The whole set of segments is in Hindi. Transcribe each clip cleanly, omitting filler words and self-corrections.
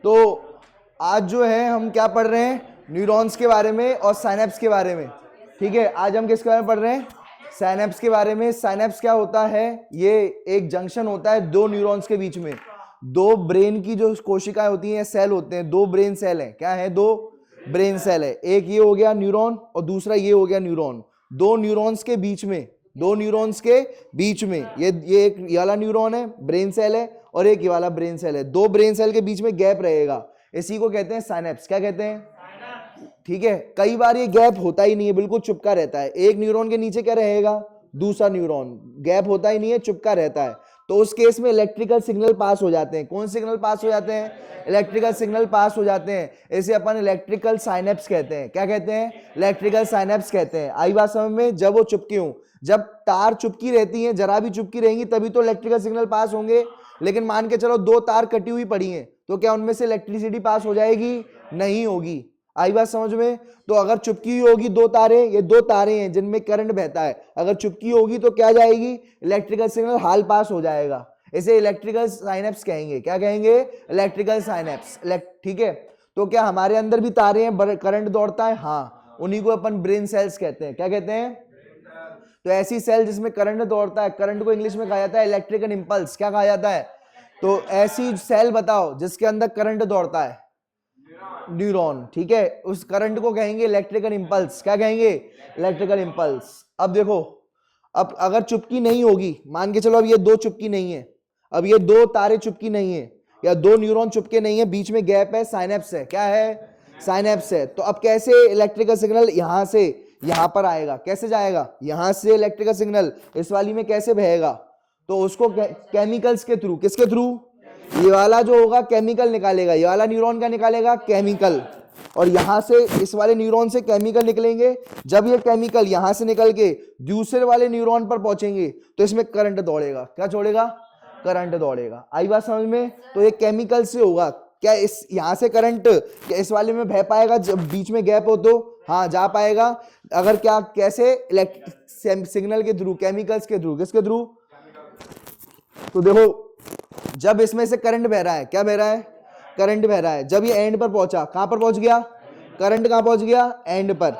तो आज जो है हम क्या पढ़ रहे हैं, न्यूरॉन्स के बारे में और साइनेप्स के बारे में। ठीक है, आज हम किसके बारे में पढ़ रहे हैं, साइनेप्स के बारे में। साइनेप्स क्या होता है, ये एक जंक्शन होता है दो न्यूरॉन्स के बीच में। दो ब्रेन की जो कोशिकाएं होती हैं, सेल होते हैं, दो ब्रेन सेल हैं। क्या है, दो ब्रेन सेल है। एक ये हो गया न्यूरॉन और दूसरा ये हो गया न्यूरॉन। दो न्यूरॉन्स के बीच में, दो न्यूरॉन्स के बीच में ये एक ये वाला न्यूरॉन है, ब्रेन सेल है, और एक ये वाला ब्रेन सेल है। दो ब्रेन सेल के बीच में गैप रहेगा, इसी को कहते हैं साइनेप्स। क्या कहते हैं, ठीक है। कई बार ये गैप होता ही नहीं है, बिल्कुल चुपका रहता है। एक न्यूरॉन के नीचे क्या रहेगा, दूसरा न्यूरॉन, गैप होता ही नहीं है, चुपका रहता है। तो उस केस में इलेक्ट्रिकल सिग्नल पास हो जाते हैं। कौन सिग्नल पास हो जाते हैं, इलेक्ट्रिकल सिग्नल पास हो जाते हैं। इसे अपन इलेक्ट्रिकल साइनेप्स कहते हैं। क्या कहते हैं, इलेक्ट्रिकल साइनेप्स कहते हैं। आई बात समझ में, जब वो चुपके हों, जब तार चुपकी रहती हैं, जरा भी चुपकी रहेंगी तभी तो इलेक्ट्रिकल सिग्नल पास होंगे। लेकिन मान के चलो दो तार कटी हुई पड़ी हैं, तो क्या उनमें से इलेक्ट्रिसिटी पास हो जाएगी, नहीं होगी। आई बात समझ में। तो अगर चुपकी होगी दो तारे, ये दो तारे हैं जिनमें करंट बहता है, अगर चुपकी होगी तो क्या जाएगी, इलेक्ट्रिकल सिग्नल हाल पास हो जाएगा। इसे इलेक्ट्रिकल साइनेप्स कहेंगे। क्या कहेंगे, इलेक्ट्रिकल साइनेप्स। ठीक है, तो क्या हमारे अंदर भी तारे हैं, करंट दौड़ता है, हाँ, उन्हीं को अपन ब्रेन सेल्स कहते हैं। क्या कहते हैं, तो ऐसी सेल जिसमें करंट दौड़ता है, करंट को इंग्लिश में कहा जाता है इलेक्ट्रिकल इंपल्स। क्या कहा जाता है, तो ऐसी सेल बताओ जिसके अंदर करंट दौड़ता है, न्यूरॉन। ठीक है, उस करंट को कहेंगे इलेक्ट्रिकल इंपल्स। क्या कहेंगे, इलेक्ट्रिकल इंपल्स। अब देखो, अब अगर चुपकी नहीं होगी, मान के चलो अब ये दो चुपकी नहीं है, अब ये दो तारे चुपकी नहीं है, या दो न्यूरॉन चुपके नहीं है, बीच में गैप है, साइनेप्स है। क्या है, साइनेप्स है। तो अब कैसे इलेक्ट्रिकल सिग्नल यहां से यहां पर आएगा, कैसे जाएगा, यहां से इलेक्ट्रिकल सिग्नल इस वाली में कैसे बहेगा, तो उसको केमिकल्स के थ्रू, किसके थ्रू, ये वाला जो होगा केमिकल निकालेगा, ये वाला न्यूरॉन का निकालेगा केमिकल, और यहां से इस वाले न्यूरॉन से केमिकल निकलेंगे। जब ये केमिकल यहां से निकल के दूसरे वाले न्यूरॉन पर पहुंचेंगे तो इसमें करंट दौड़ेगा। क्या दौड़ेगा, करंट दौड़ेगा। आई बात समझ में। तो ये केमिकल से होगा। क्या इस यहां से करंट क्या इस वाले में बह पाएगा, जब बीच में गैप हो तो हाँ जा पाएगा। अगर क्या, कैसे, सिग्नल के थ्रू, केमिकल्स के थ्रू, किसके थ्रू, तो देखो जब इसमें से करंट बह रहा है, क्या बह रहा है, करंट बह रहा है। जब ये एंड पर पहुंचा, कहां पर पहुंच गया, करंट कहां पहुंच गया, एंड पर।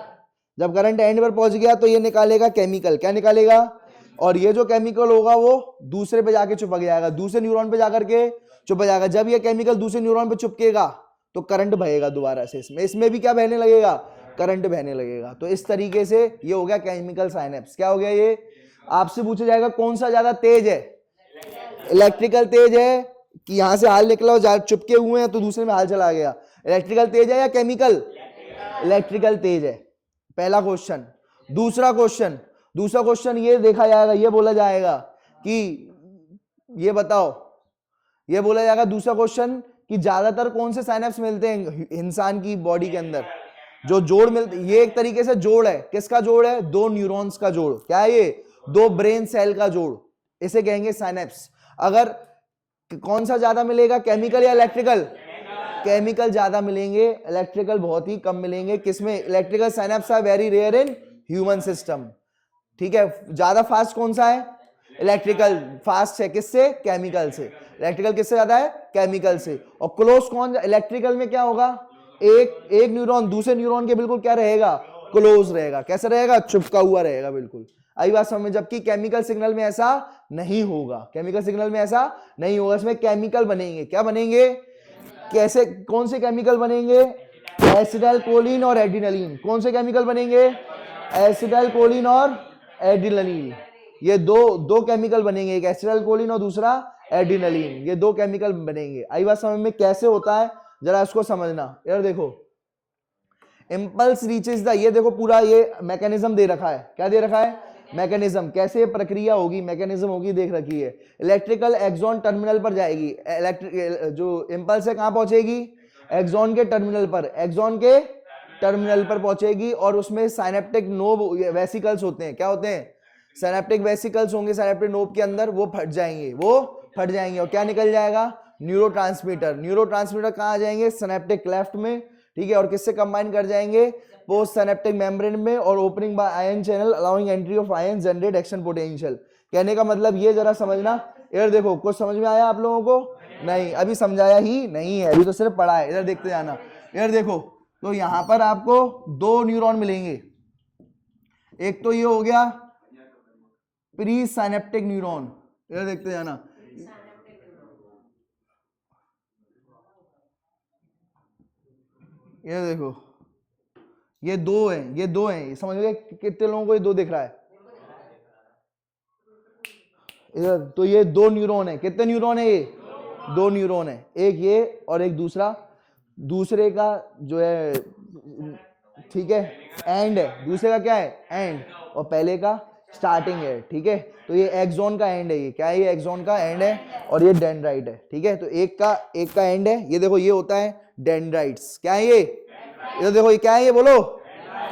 जब करंट एंड पर पहुंच गया तो ये निकालेगा केमिकल। क्या निकालेगा, और ये जो केमिकल होगा वो दूसरे पे जाके चिपक जाएगा, दूसरे न्यूरॉन पे जाकर के चिपक जाएगा। जब ये केमिकल दूसरे न्यूरॉन पे चिपकेगा तो करंट बहेगा दोबारा से, इसमें भी क्या बहने लगेगा, करंट बहने लगेगा। तो इस तरीके से ये हो गया केमिकल साइनेप्स। क्या हो गया ये, आपसे पूछा जाएगा कौन सा ज्यादा तेज है, इलेक्ट्रिकल तेज है कि यहां से हाल निकला और चुपके हुए हैं तो दूसरे में हाल चला गया, इलेक्ट्रिकल तेज है या केमिकल, इलेक्ट्रिकल तेज है। पहला क्वेश्चन। दूसरा क्वेश्चन ये देखा जाएगा, ये बोला जाएगा कि ये बताओ, ये बोला जाएगा दूसरा क्वेश्चन कि ज्यादातर कौन से साइनेप्स मिलते हैं इंसान की बॉडी के अंदर, जो जोड़ मिलते, ये एक तरीके से जोड़ है। किसका जोड़ है, दो न्यूरॉन्स का जोड़। क्या है ये, दो ब्रेन सेल का जोड़, इसे कहेंगे साइनेप्स। अगर कौन सा ज्यादा मिलेगा, केमिकल या इलेक्ट्रिकल, केमिकल ज्यादा मिलेंगे, इलेक्ट्रिकल बहुत ही कम मिलेंगे। किसमें, electrical synapse are very rare in human system. ठीक है, ज्यादा फास्ट कौन सा है, इलेक्ट्रिकल फास्ट है, किससे, केमिकल से। इलेक्ट्रिकल किससे ज्यादा है, केमिकल से। और क्लोज कौन, इलेक्ट्रिकल में क्या होगा, एक न्यूरॉन दूसरे न्यूरॉन के बिल्कुल क्या रहेगा, क्लोज रहेगा। कैसे रहेगा, चिपका हुआ रहेगा बिल्कुल। आई बात समझ में। जबकि केमिकल सिग्नल में ऐसा नहीं होगा, केमिकल सिग्नल में ऐसा नहीं होगा। इसमें केमिकल बनेंगे, क्या बनेंगे, कैसे, कौन से केमिकल बनेंगे, एसिटाइल कोलिन और एडिनलिन। कौन से केमिकल बनेंगे, एसिटाइल कोलिन और एडिनलिन। ये दो केमिकल बनेंगे, एक एसिटाइल कोलिन और दूसरा एडिनलिन। ये दो केमिकल बनेंगे। आई बात समझ में। कैसे होता है जरा इसको समझना। यार देखो, इंपल्स रीचेस द, ये देखो पूरा ये मैकेनिज्म दे रखा है। क्या दे रखा है, मैकेनिज्म, कैसे प्रक्रिया होगी, मैकेनिज्म होगी, देख रखी है। इलेक्ट्रिकल एक्सॉन टर्मिनल पर जाएगी, इलेक्ट्रिक जो इंपल्स है कहां पहुंचेगी, एक्सॉन के टर्मिनल पर, एक्सॉन के टर्मिनल पर पहुंचेगी। और उसमें साइनेप्टिक नोब वेसिकल्स होते हैं। क्या होते हैं, साइनेप्टिक वेसिकल्स होंगे साइनेप्टिक नोब के अंदर, वो फट जाएंगे और क्या निकल जाएगा, न्यूरोट्रांसमीटर कहां आ जाएंगे, सिनेप्टिक क्लेफ्ट में। ठीक है, और किससे कंबाइन कर जाएंगे, पोस्ट सिनेप्टिक मेम्ब्रेन में, और opening by ion channel allowing entry of ion generate action potential. कहने का मतलब ये जरा समझना। यार देखो, कुछ समझ में आया आप लोगों को, नहीं, अभी समझाया ही नहीं है, अभी तो सिर्फ पढ़ा है। इधर देखते जाना, इधर देखो। तो यहां पर आपको दो न्यूरॉन मिलेंगे। एक तो ये हो गया प्री साइनेप्टिक न्यूरॉन, इधर देखते जाना। ये देखो, ये दो हैं, ये दो हैं, समझ गए? कितने लोगों को ये दो दिख रहा है इधर? तो ये दो न्यूरॉन है। कितने न्यूरॉन है? ये दो न्यूरॉन है, एक ये और एक दूसरा। दूसरे का जो है, ठीक है, एंड है। दूसरे का क्या है? एंड। और पहले का स्टार्टिंग है, ठीक है। तो ये एक्सॉन का एंड है। ये क्या है? ये एक्सॉन का एंड है और ये डेंड्राइट है, ठीक है। तो एक का एंड है। ये देखो, ये होता है डेंड्राइट्स। क्या है ये? इधर देखो, ये क्या है? ये बोलो,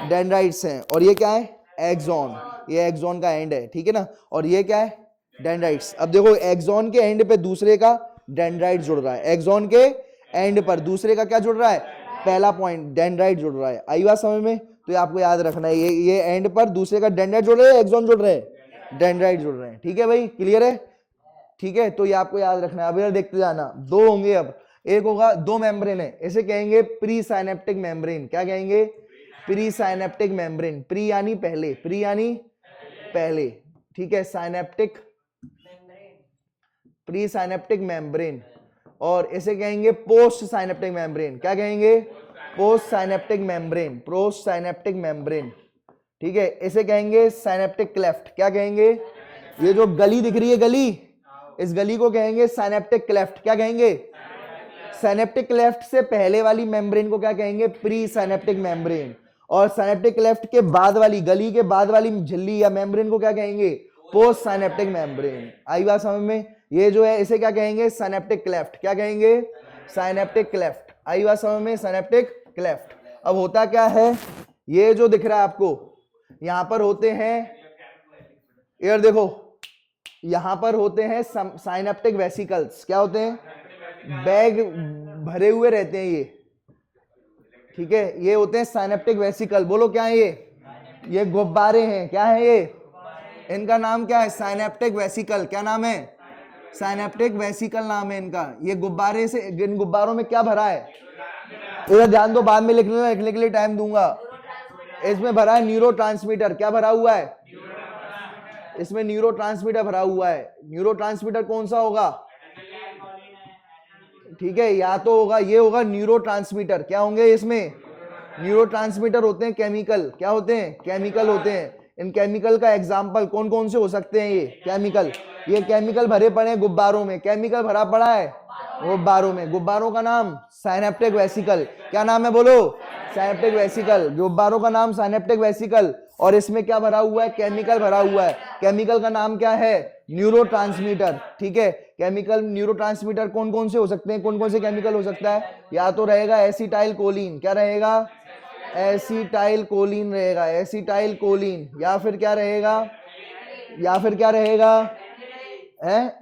डेंड्राइट्स हैं। और ये क्या है? एक्सॉन। ये एक्सॉन का एंड है, ठीक है ना। और ये क्या है? डेंड्राइट्स। अब देखो, एक्सॉन के एंड पे दूसरे का डेंड्राइट जुड़ रहा है, एक्सॉन के एंड पर दूसरे का क्या जुड़ रहा है? पहला पॉइंट डेंड्राइट जुड़ रहा है। आई बात समझ में? तो ये आपको याद रखना है, ये एंड पर दूसरे का डेंड्राइट जुड़ रहा है, एक्सॉन जुड़ रहे हैं, डेंड्राइट जुड़ रहे हैं, ठीक है भाई? क्लियर है? ठीक है, तो ये आपको याद रखना है। अब यार देखते जाना, दो होंगे। अब एक होगा, दो मेम्ब्रेन है, इसे कहेंगे प्री साइनेप्टिक मेम्ब्रेन। क्या कहेंगे? Pre synaptic membrane. प्री यानी पहले, प्री यानी पहले, ठीक है। Synaptic, pre synaptic membrane. और इसे कहेंगे पोस्ट साइनेप्टिक मेम्ब्रेन। क्या कहेंगे? Post synaptic membrane, post synaptic membrane, ठीक है। इसे कहेंगे साइनेप्टिक क्लेफ्ट। क्या कहेंगे? ये जो गली दिख रही है, गली, इस गली को कहेंगे साइनेप्टिक क्लेफ्ट। क्या कहेंगे? साइनेप्टिक क्लेफ्ट से पहले वाली मेम्ब्रेन को क्या कहेंगे? Pre synaptic membrane. और साइनेप्टिक क्लेफ्ट के बाद वाली, गली के बाद वाली झिल्ली या मेम्ब्रेन को क्या कहेंगे? Post synaptic membrane. आई बात समझ में? ये जो है, इसे क्या कहेंगे? Synaptic cleft. क्या कहेंगे? Synaptic cleft. आई बात समझ में? Synaptic cleft. अब होता क्या है, ये जो दिख रहा है आपको, यहां पर होते हैं, इधर देखो, यहां पर होते हैं साइनेप्टिक वेसिकल्स। क्या होते हैं? बैग भरे हुए रहते हैं ये, ठीक है। ये होते हैं साइनेप्टिक वेसिकल। बोलो क्या है ये गुब्बारे हैं। क्या है ये? इनका नाम क्या है? Synaptic vesicle. क्या नाम है? साइनेप्टिक वेसिकल नाम है इनका। ये गुब्बारे से, इन गुब्बारों में क्या भरा है? इधर ध्यान दो, बाद में लिखने के लिए टाइम दूंगा। इसमें भरा है न्यूरोट्रांसमीटर। क्या भरा हुआ है? इसमें न्यूरोट्रांसमीटर भरा हुआ है। न्यूरोट्रांसमीटर कौन सा होगा? ठीक है, या तो होगा, ये होगा न्यूरोट्रांसमीटर। क्या होंगे इसमें? न्यूरोट्रांसमीटर होते हैं केमिकल। क्या होते हैं? केमिकल होते हैं। इन केमिकल का एग्जाम्पल कौन कौन से हो सकते हैं? ये केमिकल, ये केमिकल भरे पड़े हैं गुब्बारों में। केमिकल भरा पड़ा है गुब्बारों में। गुब्बारों का नाम साइनेप्टिक वेसिकल। क्या नाम है? बोलो, साइनेप्टिक वेसिकल। गुब्बारों का नाम साइनेप्टिक वेसिकल। और इसमें क्या भरा हुआ है? केमिकल भरा हुआ है। केमिकल का नाम क्या है? न्यूरोट्रांसमीटर, ठीक है। केमिकल न्यूरोट्रांसमीटर कौन कौन से हो सकते हैं? कौन कौन से केमिकल हो सकता है? या तो रहेगा एसिटाइल कोलिन। क्या रहेगा? एसिटाइल कोलिन रहेगा, एसिटाइल कोलिन। या फिर क्या रहेगा? या फिर क्या रहेगा?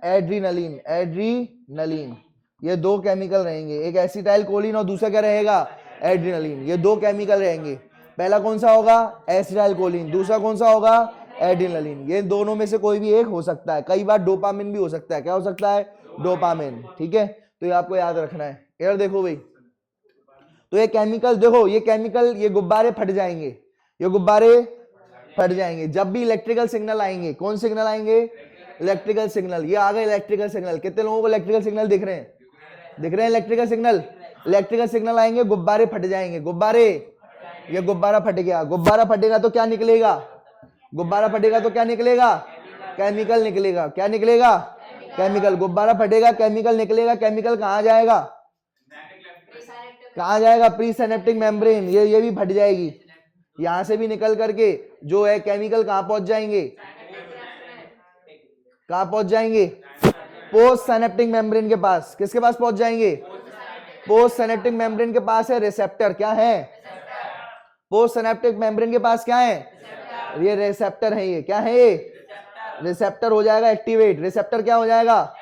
Adrenaline, adrenaline. ये दो केमिकल रहेंगे, एक एसिटाइल कोलिन और दूसरा क्या रहेगा? एड्रीनलिन। ये दो केमिकल रहेंगे। पहला कौन सा होगा? Acetyl choline. दूसरा कौन सा होगा? एड्रीनलिन। ये दोनों में से कोई भी एक हो सकता है। कई बार डोपामिन भी हो सकता है। क्या हो सकता है? डोपामिन, ठीक है। तो ये आपको याद रखना है। यार देखो भाई, तो ये केमिकल देखो, ये केमिकल, ये गुब्बारे फट जाएंगे, ये गुब्बारे फट जाएंगे जब भी इलेक्ट्रिकल सिग्नल आएंगे। कौन सिग्नल आएंगे? Electrical signal. ये आ गए इलेक्ट्रिकल सिग्नल। कितने लोगों को इलेक्ट्रिकल सिग्नल दिख रहे हैं? दिख रहे हैं इलेक्ट्रिकल सिग्नल? इलेक्ट्रिकल सिग्नल आएंगे, गुब्बारे फट जाएंगे। गुब्बारे, ये गुब्बारा फट गया। गुब्बारा फटेगा तो क्या निकलेगा? गुब्बारा फटेगा तो क्या निकलेगा? केमिकल निकलेगा। क्या निकलेगा? केमिकल। गुब्बारा फटेगा, केमिकल निकलेगा। केमिकल कहाँ जाएगा? कहाँ जाएगा? Pre synaptic membrane. ये भी फट जाएगी। यहां से भी निकल करके जो है केमिकल कहाँ पहुंच जाएंगे? कहाँ पहुंच जाएंगे? पोस्ट साइनेप्टिक मेम्ब्रेन के पास। किसके पास पहुंच जाएंगे? पोस्ट साइनेप्टिक मेम्ब्रेन के पास है रिसेप्टर। क्या है? पोस्ट साइनेप्टिक मेम्ब्रेन के पास क्या है? ये रिसेप्टर है। ये क्या है? ये रिसेप्टर हो जाएगा एक्टिवेट। रिसेप्टर क्या हो जाएगा?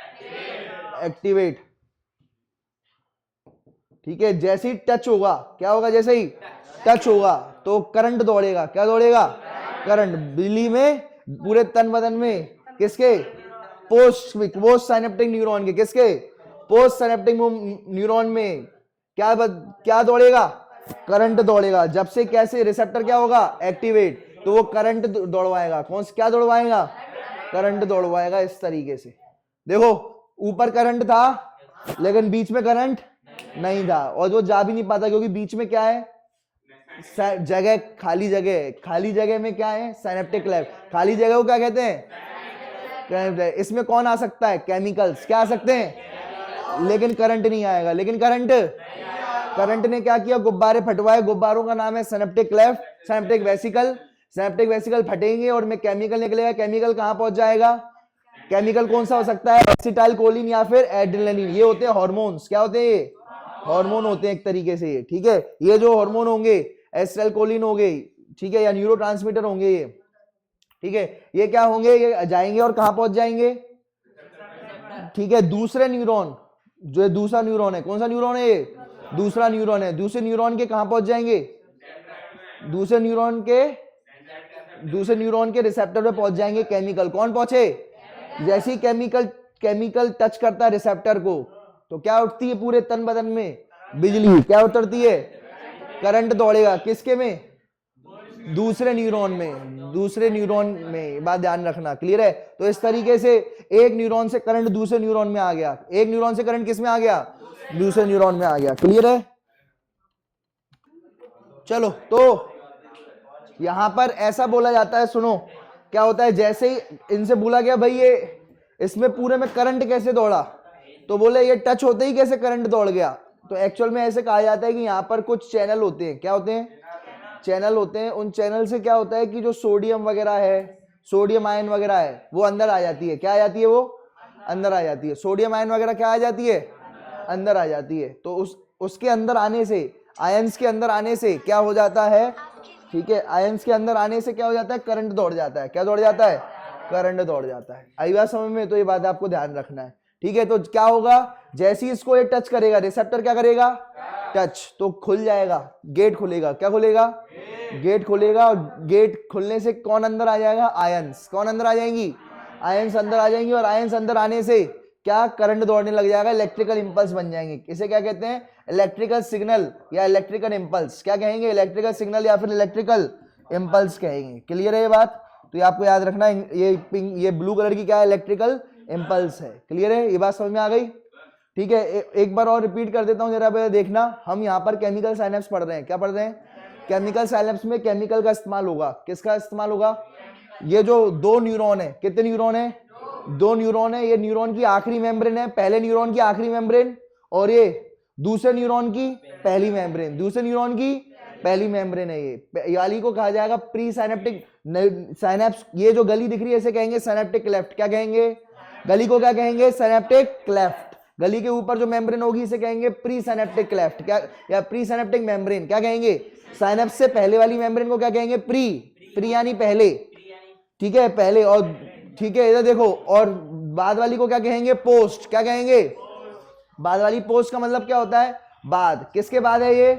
एक्टिवेट, ठीक है। जैसे ही टच होगा, क्या होगा? जैसे ही टच होगा तो करंट दौड़ेगा। क्या दौड़ेगा? करंट। बिजली में पूरे तन बदन में। किसके? पोस्ट साइनेप्टिक न्यूरॉन के। किसके? पोस्ट सिनेप्टिक न्यूरॉन में क्या दौड़ेगा? करंट दौड़ेगा। जब से कैसे रिसेप्टर क्या होगा? एक्टिवेट, तो वो करंट दौड़वाएगा। क्या दौड़वाएगा? करंट दौड़वाएगा। इस तरीके से देखो, ऊपर करंट था लेकिन बीच में करंट नहीं था, और वो जा भी नहीं पाता क्योंकि बीच में क्या है? जगह, खाली जगह। खाली जगह में क्या है? Synaptic cleft. खाली जगह को क्या कहते हैं? इसमें कौन आ सकता है? केमिकल्स। क्या आ सकते हैं? लेकिन करंट नहीं आएगा। लेकिन करंट ने क्या किया? गुब्बारे फटवाए। गुब्बारों का नाम है synaptic cleft, synaptic vesicle. Synaptic vesicle फटेंगे और में केमिकल निकलेगा। केमिकल कहां पहुंच जाएगा? केमिकल कौन सा हो सकता है? एसिटाइल कोलिन या फिर एड्रेनलिन। ये होते हैं हॉर्मोन्स। क्या होते हैं ये? हार्मोन होते हैं एक तरीके से ये, ठीक है। ये जो हार्मोन होंगे, एसिटाइल कोलिन हो गए, ठीक है, या न्यूरोट्रांसमीटर होंगे ये, ठीक है। ये क्या होंगे? ये जाएंगे और कहां पहुंच जाएंगे? ठीक है, दूसरे न्यूरॉन, जो दूसरा न्यूरॉन है, कौन सा न्यूरॉन है ये? दूसरा न्यूरॉन है। दूसरे न्यूरॉन के कहां पहुंच जाएंगे? दूसरे न्यूरॉन के रिसेप्टर पे पहुंच जाएंगे केमिकल। कौन पहुंचे? जैसे ही केमिकल टच करता है रिसेप्टर को, तो क्या उठती है पूरे तन बदन में? बिजली। क्या उतरती है? करंट दौड़ेगा। किसके में? दूसरे न्यूरॉन में। बात ध्यान रखना, क्लियर है। तो इस तरीके से एक न्यूरॉन से करंट दूसरे न्यूरॉन में आ गया। एक न्यूरॉन से करंट किस में आ गया? दूसरे न्यूरॉन में आ गया। क्लियर है? चलो, तो यहां पर ऐसा बोला जाता है, सुनो क्या होता है। जैसे ही इनसे बोला गया भाई ये इसमें पूरे में करंट कैसे दौड़ा, तो बोले ये टच होते ही कैसे करंट दौड़ गया। तो एक्चुअल में ऐसे कहा जाता है कि यहाँ पर कुछ चैनल होते हैं। क्या होते हैं? चैनल होते हैं। उन चैनल से क्या होता है कि जो सोडियम वगैरह है, सोडियम आयन वगैरह है, वो अंदर आ जाती है। क्या आ जाती है? वो अंदर आ जाती है। सोडियम आयन वगैरह क्या आ जाती है? अंदर आ जाती है। तो उसके अंदर आने से, आयंस के अंदर आने से क्या हो जाता है? ठीक है, आयंस के अंदर आने से क्या हो जाता है? करंट दौड़ जाता है। क्या दौड़ जाता है? करंट दौड़ जाता है। आई बात समझ में? तो ये बात आपको ध्यान रखना है, ठीक है। तो क्या होगा? जैसे ही इसको ये टच करेगा, रिसेप्टर क्या करेगा? टच, तो खुल जाएगा, गेट खुलेगा। क्या खुलेगा? गेट खुलेगा। और गेट खुलने से कौन अंदर आ जाएगा? आयंस। कौन अंदर आ जाएंगी? आयंस अंदर आ जाएंगी। और आयंस अंदर आने से क्या? करंट दौड़ने लग जाएगा। इलेक्ट्रिकल इंपल्स बन जाएंगे। इसे क्या कहते हैं? इलेक्ट्रिकल सिग्नल या इलेक्ट्रिकल इंपल्स। क्या कहेंगे? इलेक्ट्रिकल सिग्नल या फिर इलेक्ट्रिकल इंपल्स कहेंगे। क्लियर है ये बात? तो ये आपको याद रखना, ये ब्लू कलर की क्या है? इलेक्ट्रिकल इंपल्स है। क्लियर है? ये बात समझ में आ गई? ठीक है, एक बार और रिपीट कर देता हूं जरा पे देखना। हम यहाँ पर केमिकल साइनेप्स पढ़ रहे हैं। क्या पढ़ रहे हैं? केमिकल साइनेप्स में केमिकल का इस्तेमाल होगा। किसका इस्तेमाल होगा? ये जो दो न्यूरॉन है, कितने न्यूरॉन है? दो न्यूरॉन है। ये न्यूरॉन की आखिरी मेम्ब्रेन है, पहले न्यूरॉन की आखिरी मेम्ब्रेन, और ये दूसरे न्यूरॉन की पहली मेम्ब्रेन। दूसरे न्यूरॉन की पहली मेम्ब्रेन है ये वाली को कहा जाएगा प्री साइनेप्टिक साइनेप्स। ये जो गली दिख रही है इसे कहेंगे सिनेप्टिक क्लेफ्ट। क्या कहेंगे? गली को क्या कहेंगे? Synaptic cleft. गली के ऊपर जो मेम्ब्रेन होगी इसे कहेंगे प्री सिनेप्टिक क्लेफ्ट। क्या, या प्री सिनेप्टिक मेम्ब्रेन। क्या कहेंगे? साइनेप्स से पहले वाली मेम्ब्रेन को क्या कहेंगे? प्री यानी पहले, ठीक है, पहले। और ठीक है, इधर देखो, और बाद वाली को क्या कहेंगे? पोस्ट। क्या कहेंगे? बाद वाली। पोस्ट का मतलब क्या होता है? बाद। किसके बाद है ये?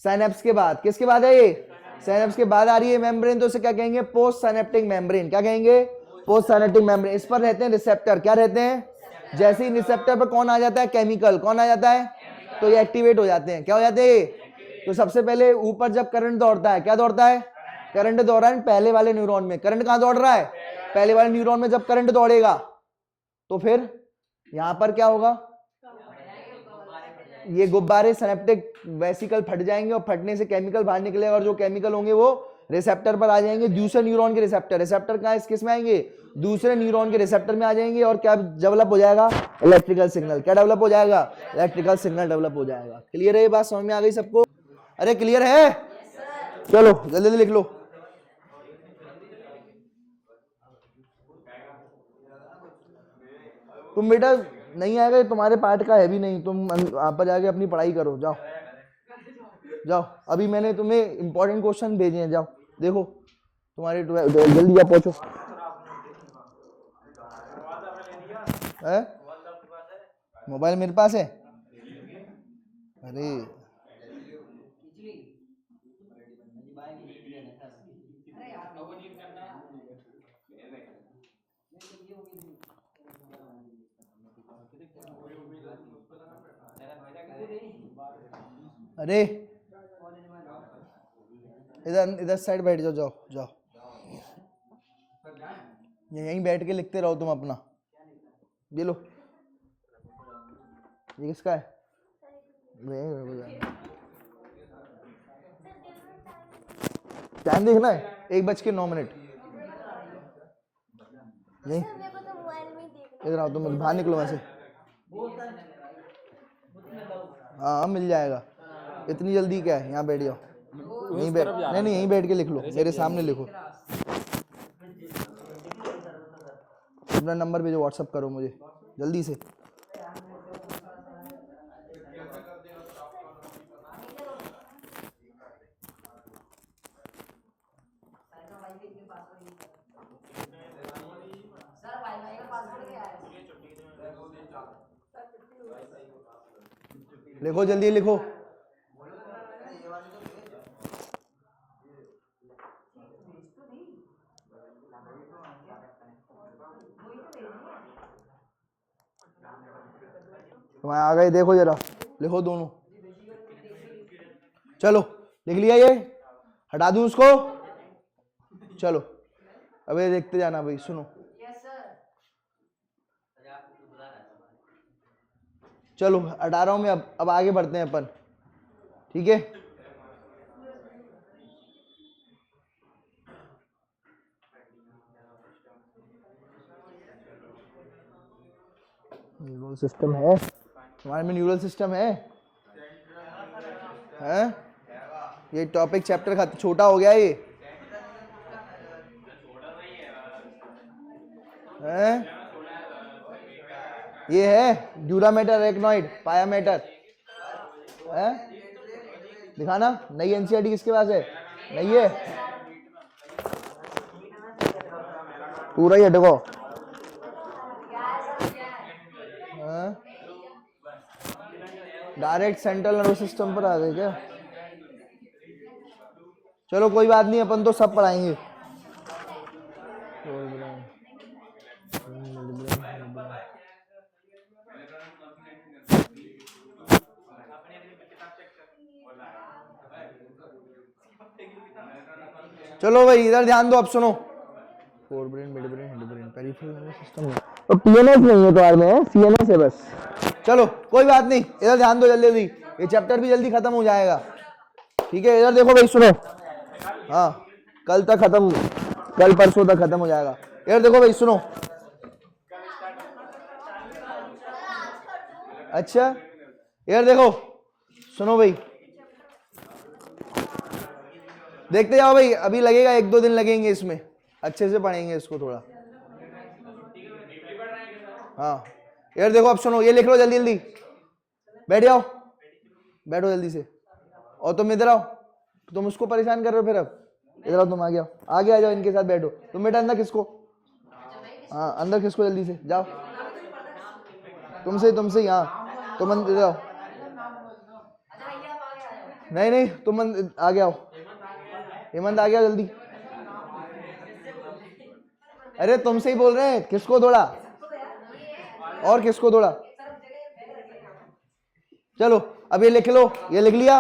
साइनेप्स के बाद। किसके बाद है ये? साइनेप्स के बाद आ रही है मेम्ब्रेन, तो इसे क्या कहेंगे? Post synaptic membrane. क्या कहेंगे? Post synaptic membrane. इस पर रहते हैं रिसेप्टर। क्या रहते हैं? जैसे ही रिसेप्टर पर कौन आ जाता है? केमिकल। कौन आ जाता है? तो ये एक्टिवेट हो जाते हैं। क्या हो जाते हैं? तो सबसे पहले ऊपर जब करंट दौड़ता है, क्या दौड़ता है? करंट दौड़ रहा है पहले वाले न्यूरॉन में। करंट कहां दौड़ रहा है? पहले वाले न्यूरॉन में। जब करंट दौड़ेगा तो फिर यहां पर क्या होगा? ये गुब्बारे सिनेप्टिक वेसिकल फट जाएंगे, और फटने से केमिकल बाहर निकलेगा, और जो केमिकल होंगे वो रिसेप्टर पर आ जाएंगे। दूसरे न्यूरॉन के रिसेप्टर। रिसेप्टर कहां? किस में आएंगे? दूसरे न्यूरॉन के रिसेप्टर में आ जाएंगे, और क्या डेवलप हो जाएगा? Electrical signal. क्या डेवलप हो जाएगा? इलेक्ट्रिकल सिग्नल डेवलप हो जाएगा। क्लियर है ये बात? समझ में आ गई सबको? अरे क्लियर है? चलो जल्दी जल्दी लिख लो। तुम बेटा नहीं आएगा, तुम्हारे पार्ट का है भी नहीं, तुम आप पर जाके अपनी पढ़ाई करो। जाओ जाओ, अभी मैंने तुम्हें इंपॉर्टेंट क्वेश्चन भेजे हैं, जाओ देखो। तुम्हारे जल्दी जा पहुंचो। है? मोबाइल मेरे पास है? अरे अरे इधर इधर साइड बैठ जाओ, जाओ जाओ, यहीं बैठ के लिखते रहो तुम अपना। ये लो, ये किसका है? टाइम देखना है, 1:09। यहीं इधर आओ, तुम बाहर निकलो वैसे। हाँ मिल जाएगा, इतनी जल्दी क्या है? यहाँ बैठ जाओ, यहीं बैठ, नहीं नहीं यहीं बैठ के लिख लो, मेरे सामने लिखो। अपना नंबर भेजो, व्हाट्सअप करो मुझे जल्दी से। लिखो जल्दी लिखो। वहां आ गए, देखो जरा, लिखो दोनों। चलो लिख लिया, ये हटा दूं उसको? चलो अब ये देखते जाना भाई, सुनो। चलो हटा रहा हूं मैं, अब आगे बढ़ते हैं अपन, ठीक है? न्यूरल सिस्टम है हमारे में, न्यूरल सिस्टम है? ये टॉपिक चैप्टर छोटा हो गया ये है? ये है ड्यूरामेटर, रेक्नॉइड, पायामेटर है? दिखाना। नई एनसीईआरटी किसके पास है? नहीं है, पूरा ही हटको। डायरेक्ट सेंट्रल नर्वस सिस्टम पर आ गए क्या? चलो कोई बात नहीं, अपन तो सब पढ़ाएंगे। चलो भाई इधर ध्यान दो, अब सुनो। Fore brain, mid brain, head brain, peripheral nervous system है, तो पीएनएस नहीं है तो यार में सीएनएस है बस। चलो कोई बात नहीं, इधर ध्यान दो जल्दी जल्दी, ये चैप्टर भी जल्दी खत्म हो जाएगा, ठीक है? इधर देखो भाई, सुनो। हाँ कल तक खत्म, कल परसों तक खत्म हो जाएगा। इधर देखो भाई, सुनो। अच्छा इधर देखो, सुनो भाई, देखते जाओ भाई, अभी लगेगा 1-2 दिन लगेंगे इसमें, अच्छे से पढ़ेंगे इसको थोड़ा। हाँ यार देखो, अब सुनो, ये लिख लो जल्दी जल्दी, बैठ जाओ, बैठो जल्दी से। और तुम इधर आओ, तुम उसको परेशान कर रहे हो फिर, अब इधर आओ, तुम आगे आओ, आगे आ जाओ, इनके साथ बैठो। तुम बेटा अंदर खिसको, हाँ अंदर खिसको जल्दी से, जाओ। तुमसे ही, हाँ तुम इधर आओ। नहीं नहीं तुम आगे आओ, हेमंत आ गया जल्दी। अरे तुमसे ही बोल रहे हैं, किसको थोड़ा और, किसको थोड़ा। चलो अब ये लिख लो, ये लिख लिया।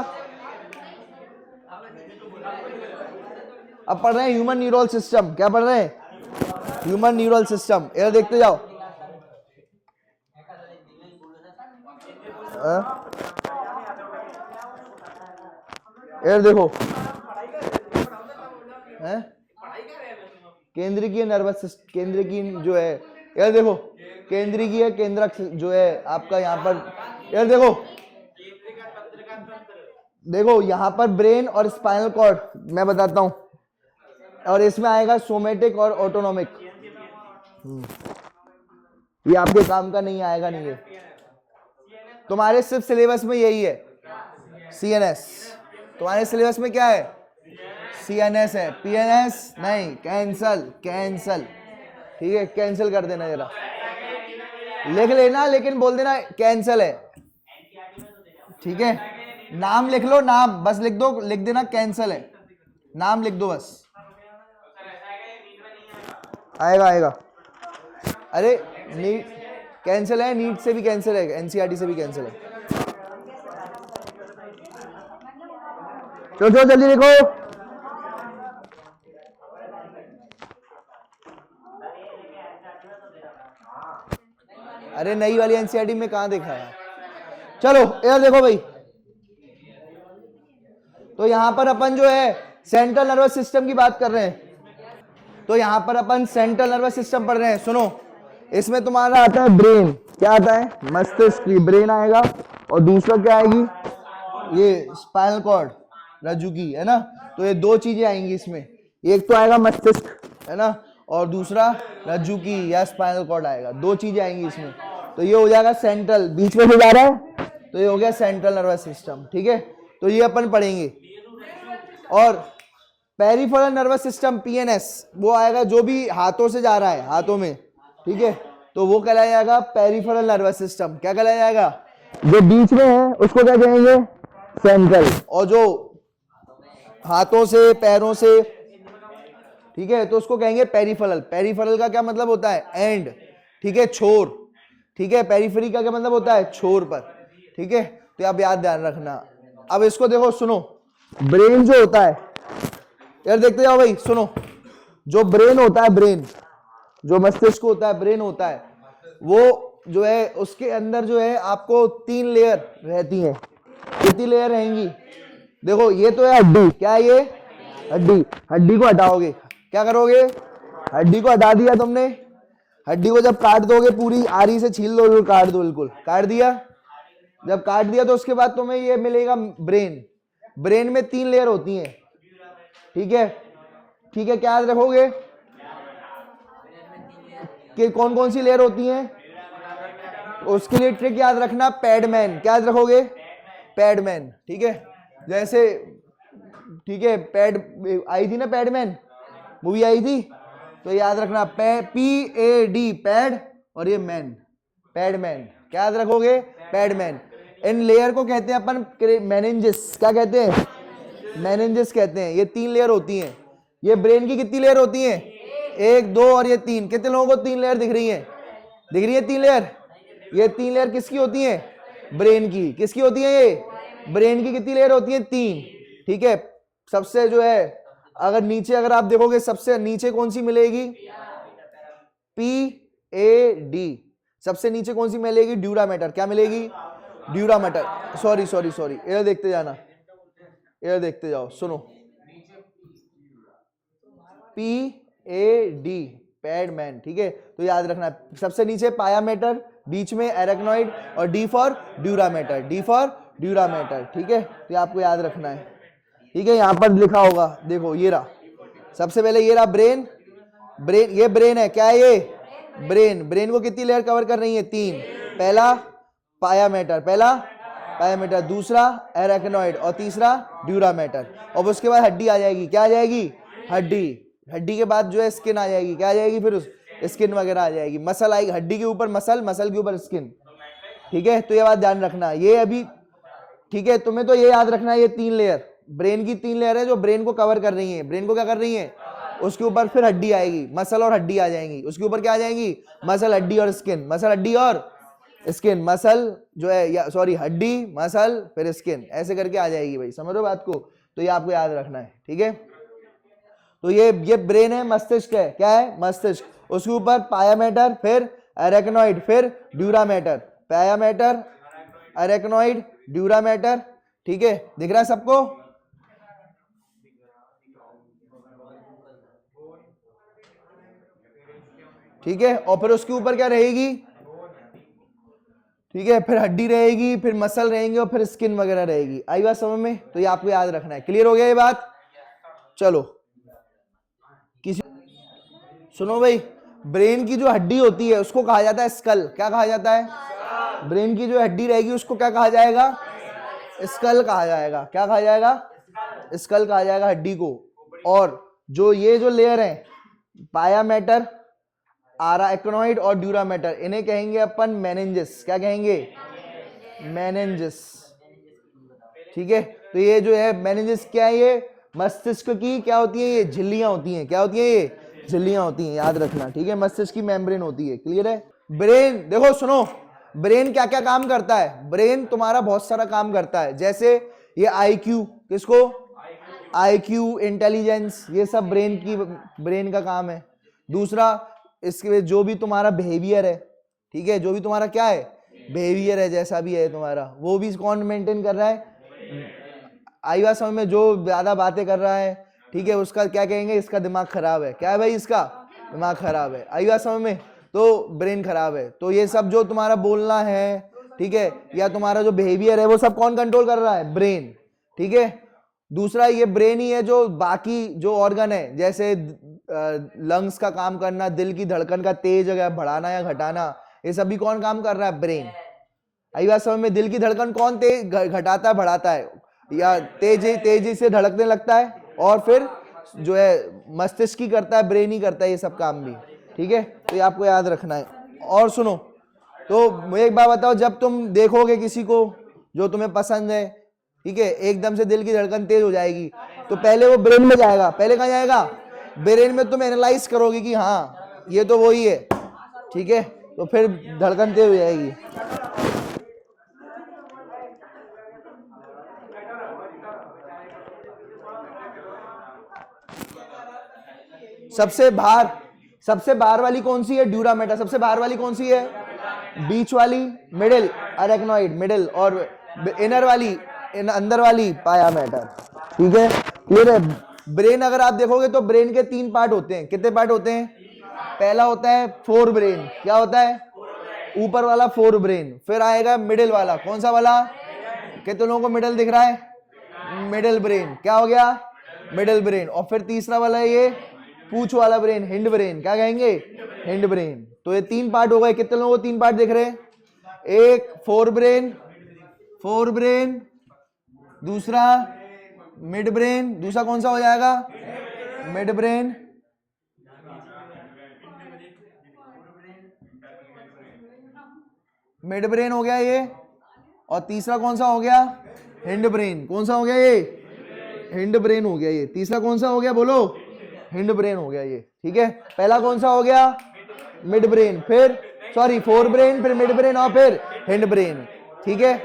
अब पढ़ रहे हैं ह्यूमन न्यूरल सिस्टम। क्या पढ़ रहे हैं? Human neural system. इधर देखते जाओ। इधर देखो, केंद्रीय नर्वस सिस्टम, केंद्रीय जो है, इधर देखो, केंद्रीय केंद्रक जो है आपका यहाँ पर, इधर देखो, देखो यहाँ पर ब्रेन और स्पाइनल कॉर्ड मैं बताता हूं, और इसमें आएगा सोमेटिक और ऑटोनोमिक। ये आपके काम का नहीं आएगा, नहीं है तुम्हारे सिर्फ सिलेबस में यही है, सीएनएस। तुम्हारे सिलेबस में क्या है? सीएनएस है, पीएनएस नहीं, कैंसल कैंसल, ठीक है? कैंसिल कर देना, जरा लिख लेना, लेकिन बोल देना कैंसल है, ठीक है? नाम लिख लो, नाम बस लिख दो, लिख देना कैंसल है, नाम लिख दो बस। आएगा आएगा, अरे नीट कैंसिल है, नीट से भी कैंसिल है, एनसीईआरटी से भी कैंसिल है। चलो चलो जल्दी देखो। अरे नई वाली एनसीईआरटी में कहां देखा है? चलो इधर देखो भाई। तो यहां पर अपन जो है सेंट्रल नर्वस सिस्टम की बात कर रहे हैं। तो यहां पर अपन सेंट्रल नर्वस सिस्टम पढ़ रहे हैं। सुनो, इसमें तुम्हारा आता है ब्रेन। क्या आता है? मस्तिष्क, ब्रेन आएगा। और दूसरा क्या आएगी? ये स्पाइनल कॉर्ड, रज्जु की, है ना। तो ये दो चीजें आएंगी इसमें। एक तो आएगा मस्तिष्क, है ना, और दूसरा रज्जु की या स्पाइनल कॉर्ड आएगा। दो चीजें आएंगी इसमें। तो ये हो जाएगा सेंट्रल, बीच में जो जा रहा है, तो ये हो गया सेंट्रल नर्वस सिस्टम। ठीक है, तो ये अपन पढ़ेंगे। और पेरिफेरल नर्वस सिस्टम, पीएनएस, वो आएगा जो भी हाथों से जा रहा है, हाथों में। ठीक है, तो वो कहलाया जाएगा पेरिफेरल नर्वस सिस्टम। क्या कहलाया जाएगा? जो बीच में है उसको क्या कहेंगे? सेंट्रल। और जो हाथों से, पैरों से, ठीक है, तो उसको कहेंगे पेरिफेरल। पेरिफेरल का क्या मतलब होता है? एंड। ठीक है, छोर। ठीक है, पेरिफेरी का क्या मतलब होता है? छोर पर। ठीक है, तो आप याद ध्यान रखना। अब इसको देखो, सुनो। ब्रेन जो होता है, यार देखते जाओ भाई, सुनो। जो ब्रेन होता है, ब्रेन, जो मस्तिष्क होता है, ब्रेन होता है, वो जो है उसके अंदर जो है आपको 3 लेयर रहती हैं। कितनी लेयर रहेंगी? देखो, ये तो है हड्डी। क्या है ये? हड्डी। हड्डी को हटाओगे, क्या करोगे? हड्डी को हटा दिया तुमने। हड्डी को जब काट दोगे, पूरी आरी से छील दो, काट दो, बिल्कुल काट दिया। जब काट दिया तो उसके बाद तुम्हें ये मिलेगा ब्रेन। ब्रेन में 3 लेयर होती हैं। ठीक है, ठीक है, क्या याद रखोगे कि कौन कौन सी लेयर होती हैं? उसके लिए ट्रिक याद रखना, पैडमैन। क्या याद रखोगे? पैडमैन। ठीक है, जैसे, ठीक है, पैड आई थी ना, पैडमैन मूवी आई थी, तो याद रखना, PAD, पैड, और ये मैन, पैडमैन। क्या याद रखोगे? पैडमैन। इन लेयर को कहते हैं अपन मेनिंजेस। क्या कहते हैं? मेनिंजेस कहते हैं। ये 3 लेयर होती हैं। ये ब्रेन की कितनी लेयर होती हैं? 1, 2 और ये 3। कितने लोगों को 3 लेयर दिख रही हैं? दिख रही है 3 लेयर? ये 3 लेयर किसकी होती हैं? ब्रेन की। किसकी होती है ये? ब्रेन की। कितनी लेयर होती है? 3। ठीक है, सबसे जो है, अगर नीचे अगर आप देखोगे, सबसे नीचे कौन सी मिलेगी? PAD। सबसे नीचे कौन सी मिलेगी? Dura mater. क्या मिलेगी? Dura mater. Sorry sorry sorry, इधर देखते जाना, इधर देखते जाओ। सुनो, PAD, पैडमैन। ठीक है, तो याद रखना, सबसे नीचे पाया मैटर, बीच में एरेक्नॉइड, और D for dura mater. D for dura mater. ठीक है, तो ये आपको याद रखना है। ठीक है, यहां पर लिखा होगा, देखो ये रहा। सबसे पहले ये रहा ब्रेन। ब्रेन, ये ब्रेन है। क्या है ये? ब्रेन। ब्रेन को कितनी लेयर कवर कर रही है? 3। पहला पाया मैटर, पहला पाया मैटर, दूसरा एरेक्नॉइड, और तीसरा ड्यूरा मैटर। और उसके बाद हड्डी आ जाएगी। क्या आ जाएगी? हड्डी। हड्डी के बाद जो है स्किन आ जाएगी। क्या आ जाएगी? फिर स्किन वगैरह आ जाएगी। मसल आएगी, हड्डी के ऊपर मसल, मसल के ऊपर स्किन। ठीक है, तो ये बात ध्यान रखना। ये अभी, ठीक है, तुम्हें तो ये याद रखना है, ये 3 लेयर, ब्रेन की 3 लेयर है जो ब्रेन को कवर कर रही है। ब्रेन को क्या कर रही है? उसके ऊपर फिर हड्डी आएगी, मसल और हड्डी आ जाएंगी। उसके ऊपर क्या आ जाएंगी? मसल, हड्डी और स्किन। मसल, हड्डी और स्किन। मसल जो है, या सॉरी, हड्डी, मसल, फिर स्किन, ऐसे करके आ जाएगी भाई। समझ रहे हो बात को? तो ये आपको याद रखना है। ठीक है, तो ये ब्रेन है, मस्तिष्क है। क्या है? मस्तिष्क। उसके ऊपर पाया मैटर, फिर एरेक्नॉइड, फिर ड्यूरा मैटर। पाया मैटर, एरेक्नॉइड, ड्यूरा मैटर। ठीक है, दिख रहा है सबको? ठीक है, और फिर उसके ऊपर क्या रहेगी? ठीक है, फिर हड्डी रहेगी, फिर मसल रहेंगे, और फिर स्किन वगैरह रहेगी। आई बात समझ में? तो ये आपको याद रखना है। क्लियर हो गया ये बात? चलो, किसी सुनो भाई, ब्रेन की जो हड्डी होती है उसको कहा जाता है स्कल। क्या कहा जाता है? ब्रेन की जो हड्डी रहेगी उसको क्या कहा जाएगा? स्कल कहा जाएगा। क्या कहा जाएगा? स्कल कहा जाएगा हड्डी को। और जो ये जो लेयर है, पाया मैटर, आराएक्नॉइड और ड्यूरा मैटर, इन्हें कहेंगे अपन मेनिंजेस। क्या कहेंगे? मेनिंजेस। ठीक है, तो ये जो है मेनिंजेस क्या है? ये मस्तिष्क की क्या होती है? ये झिल्लियां होती हैं। क्या होती है? ये झिल्लियां होती हैं, याद रखना। ठीक है, मस्तिष्क की मेम्ब्रेन होती है। क्लियर है? ब्रेन, देखो सुनो, ब्रेन क्या क्या काम करता है? ब्रेन तुम्हारा बहुत सारा काम करता है। जैसे ये IQ, किसको? IQ, इंटेलिजेंस, ये सब ब्रेन का काम है। दूसरा, इसके जो भी तुम्हारा बिहेवियर है, ठीक है, जो भी तुम्हारा क्या है बिहेवियर है, जैसा भी है तुम्हारा, वो भी कौन मेंटेन कर रहा है? आई बात समझ में? जो ज्यादा बातें कर रहा है, ठीक है, उसका क्या कहेंगे? इसका दिमाग खराब है। क्या है भाई? इसका दिमाग खराब है। आई बात समझ में? तो ब्रेन खराब है। तो ये सब जो तुम्हारा बोलना है, ठीक है, या तुम्हारा जो बिहेवियर है, वो सब कौन कंट्रोल कर रहा है? ब्रेन। ठीक है। दूसरा, ये ब्रेन ही है जो बाकी जो ऑर्गन है, जैसे लंग्स का काम करना, दिल की धड़कन का तेज बढ़ाना या घटाना, ये सभी कौन काम कर रहा है? ब्रेन। आई बात समझ में? दिल की धड़कन कौन तेज घटाता है, बढ़ाता है, या तेजी से धड़कने लगता है, और फिर जो है मस्तिष्क की करता है, ब्रेन ही करता है ये सब काम भी। ठीक है, तो ये आपको याद रखना है। और सुनो, तो मुझे एक बात बताओ, जब तुम देखोगे किसी को जो तुम्हें पसंद है, ठीक है, एकदम से दिल की धड़कन तेज हो जाएगी, तो पहले वो ब्रेन में जाएगा। पहले कहाँ जाएगा? ब्रेन में। तुम एनालाइज करोगे कि हाँ ये तो वही है, ठीक है, तो फिर धड़कन तेज हो जाएगी। सबसे बाहर वाली कौन सी है? ड्यूरामेटर। सबसे बाहर वाली कौन सी है? बीच वाली, मिडिल अरेक्नॉइड, मिडिल, और इनर वाली, अंदर वाली पाया मैटर। ठीक है, क्लियर है? ब्रेन अगर आप देखोगे तो ब्रेन के 3 पार्ट होते हैं। कितने पार्ट होते हैं? पहला होता है फोर ब्रेन। क्या होता है? ऊपर वाला फोर ब्रेन। फिर आएगा मिडिल वाला। कौन सा वाला? कितने लोगों को मिडिल दिख रहा है? Middle brain. क्या हो गया? Middle brain. और फिर तीसरा वाला है ये पूंछ वाला ब्रेन, हिंड ब्रेन। क्या कहेंगे? Hind brain. तो ये 3 पार्ट हो गए। कितने लोगों को 3 पार्ट दिख रहे हैं? एक फोर ब्रेन, दूसरा मिड ब्रेन, दूसरा कौन सा हो जाएगा? मिड ब्रेन, मिड ब्रेन हो गया ये, और तीसरा कौन सा हो गया? Hind brain. कौन सा हो गया ये? हिंड ब्रेन हो गया ये। तीसरा कौन सा हो गया? बोलो। हिंड ब्रेन हो गया ये। ठीक है, पहला कौन सा हो गया? मिड ब्रेन, फिर सॉरी फोर ब्रेन, फिर मिड ब्रेन, और फिर हिंड ब्रेन। ठीक है,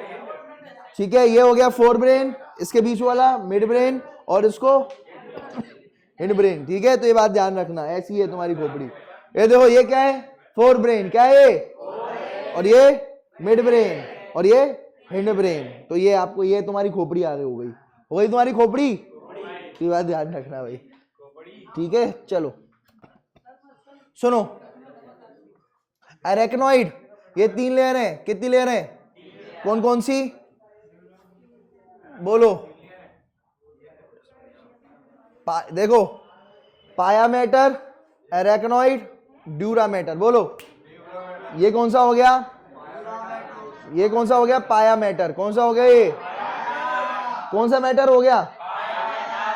ठीक है, ये हो गया फोर ब्रेन, इसके बीच वाला मिड ब्रेन, और इसको हिंड ब्रेन। ठीक है, तो ये बात ध्यान रखना, ऐसी है तुम्हारी खोपड़ी। ये देखो, ये क्या है? Fore brain. क्या है ये? और ये मिड ब्रेन, और ये हिंड ब्रेन। तो ये आपको, ये तुम्हारी खोपड़ी आगे हो गई तुम्हारी खोपड़ी। तो ये बात ध्यान रखना भाई। ठीक है, चलो सुनो, अरेक्नॉइड, ये 3 लेयर है। कितनी लेयर है? कौन कौन सी? बोलो। देखो, पाया मैटर, अरेक्नॉइड, ड्यूरामेटर। बोलो, ये कौन सा हो गया? ये कौन सा हो गया? पाया मैटर। कौन सा हो गया ये? कौन सा मैटर हो गया?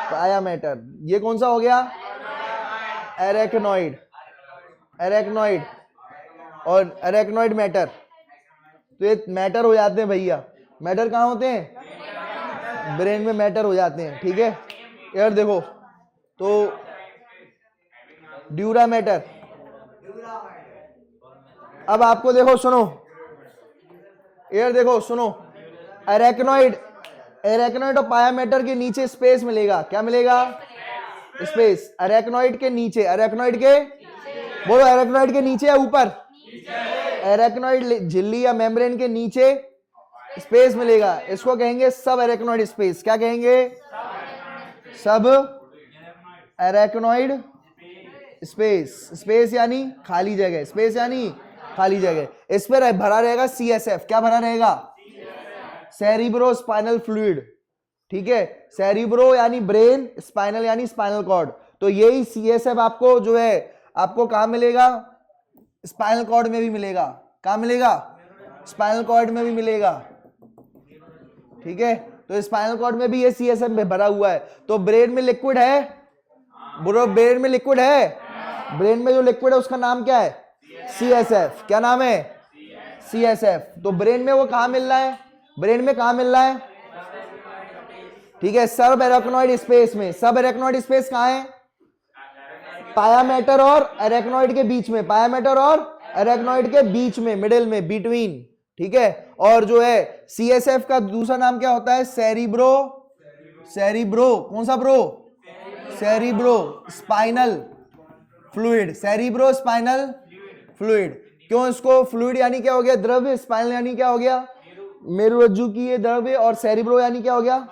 पाया मैटर। ये कौन सा हो गया? अरेक्नॉइड, और अरेक्नॉइड मैटर। तो ये मैटर हो जाते हैं भैया। मैटर कहाँ होते हैं? ब्रेन में मैटर हो जाते हैं। ठीक है, यार देखो, तो ड्यूरामेटर। अब आपको देखो, सुनो यार, देखो सुनो, अरेक्नॉइड और पाया मैटर के नीचे स्पेस मिलेगा। क्या मिलेगा? स्पेस। अरेक्नॉइड के नीचे, अरेक्नॉइड के, बोलो, अरेक्नॉइड के नीचे या ऊपर? अरेक्नॉइड झिल्ली या मेम्ब्रेन के नीचे स्पेस मिलेगा। इसको कहेंगे सब अरेक्नॉइड स्पेस। क्या कहेंगे? सब अरेक्नॉइड स्पेस। स्पेस यानी खाली जगह, स्पेस यानी खाली जगह। इस पर भरा रहेगा CSF। क्या भरा रहेगा? Cerebro spinal fluid. ठीक है, सेरिब्रो यानी ब्रेन, स्पाइनल यानी स्पाइनल कॉर्ड। तो यही CSF आपको जो है, आपको कहां मिलेगा? स्पाइनल कॉर्ड में भी मिलेगा। कहां मिलेगा? स्पाइनल कॉर्ड में भी मिलेगा। ठीक है, तो स्पाइनल कॉर्ड में भी ये CSF में भरा हुआ है। तो ब्रेन में लिक्विड है, ब्रो, ब्रेन में लिक्विड है। ब्रेन में जो लिक्विड है उसका नाम क्या है? CSF। क्या नाम है? CSF। तो ब्रेन में वो कहां मिल रहा है? ब्रेन में कहां मिल रहा है? ठीक है, सब अरेक्नॉइड स्पेस में। सब अरेक्नॉइड स्पेस कहां है? पाया मैटर और अरेक्नॉइड के बीच में। पाया मैटर और अरेक्नॉइड के बीच में, मिडिल में, बिटवीन। ठीक है, और जो है CSF का दूसरा नाम क्या होता है? सेरिब्रो सेरिब्रो, कौन सा bro? Cerebro spinal fluid, cerebro spinal fluid. क्यों इसको फ्लूइड यानी क्या हो गया? द्रव्य। स्पाइनल यानी क्या हो गया? मेरुरज्जु की ये द्रव्य। और सेरिब्रो यानी क्या हो गया?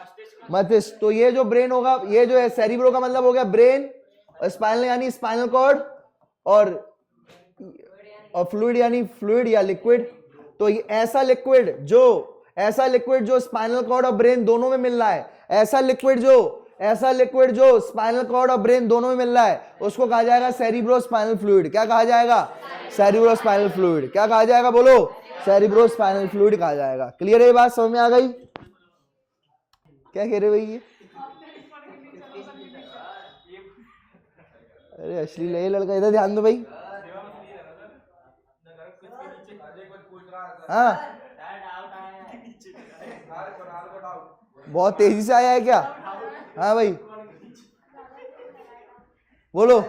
मस्तिष्क। तो ये जो ब्रेन होगा, ये जो है सेरिब्रो का मतलब हो गया ब्रेन, और स्पाइनल यानी स्पाइनल कॉर्ड, और फ्लूइड यानी फ्लूइड या लिक्विड। तो ये ऐसा लिक्विड जो स्पाइनल कॉर्ड और ब्रेन दोनों में मिल रहा है, ऐसा लिक्विड जो स्पाइनल कॉर्ड और ब्रेन दोनों में मिल रहा है, उसको कहा जाएगा सेरिब्रो स्पाइनल फ्लूइड। क्या कहा जाएगा? Cerebro spinal fluid. क्या कहा जाएगा? बोलो, सेरिब्रो स्पाइनल फ्लूइड कहा जाएगा। क्लियर है? ये बात समझ में आ गई? क्या कह रहे भाई ये? अरे अश्लील है ये लड़का, इधर ध्यान दो भाई। हाँ, बहुत तेजी से आया है क्या? हाँ भाई बोलो।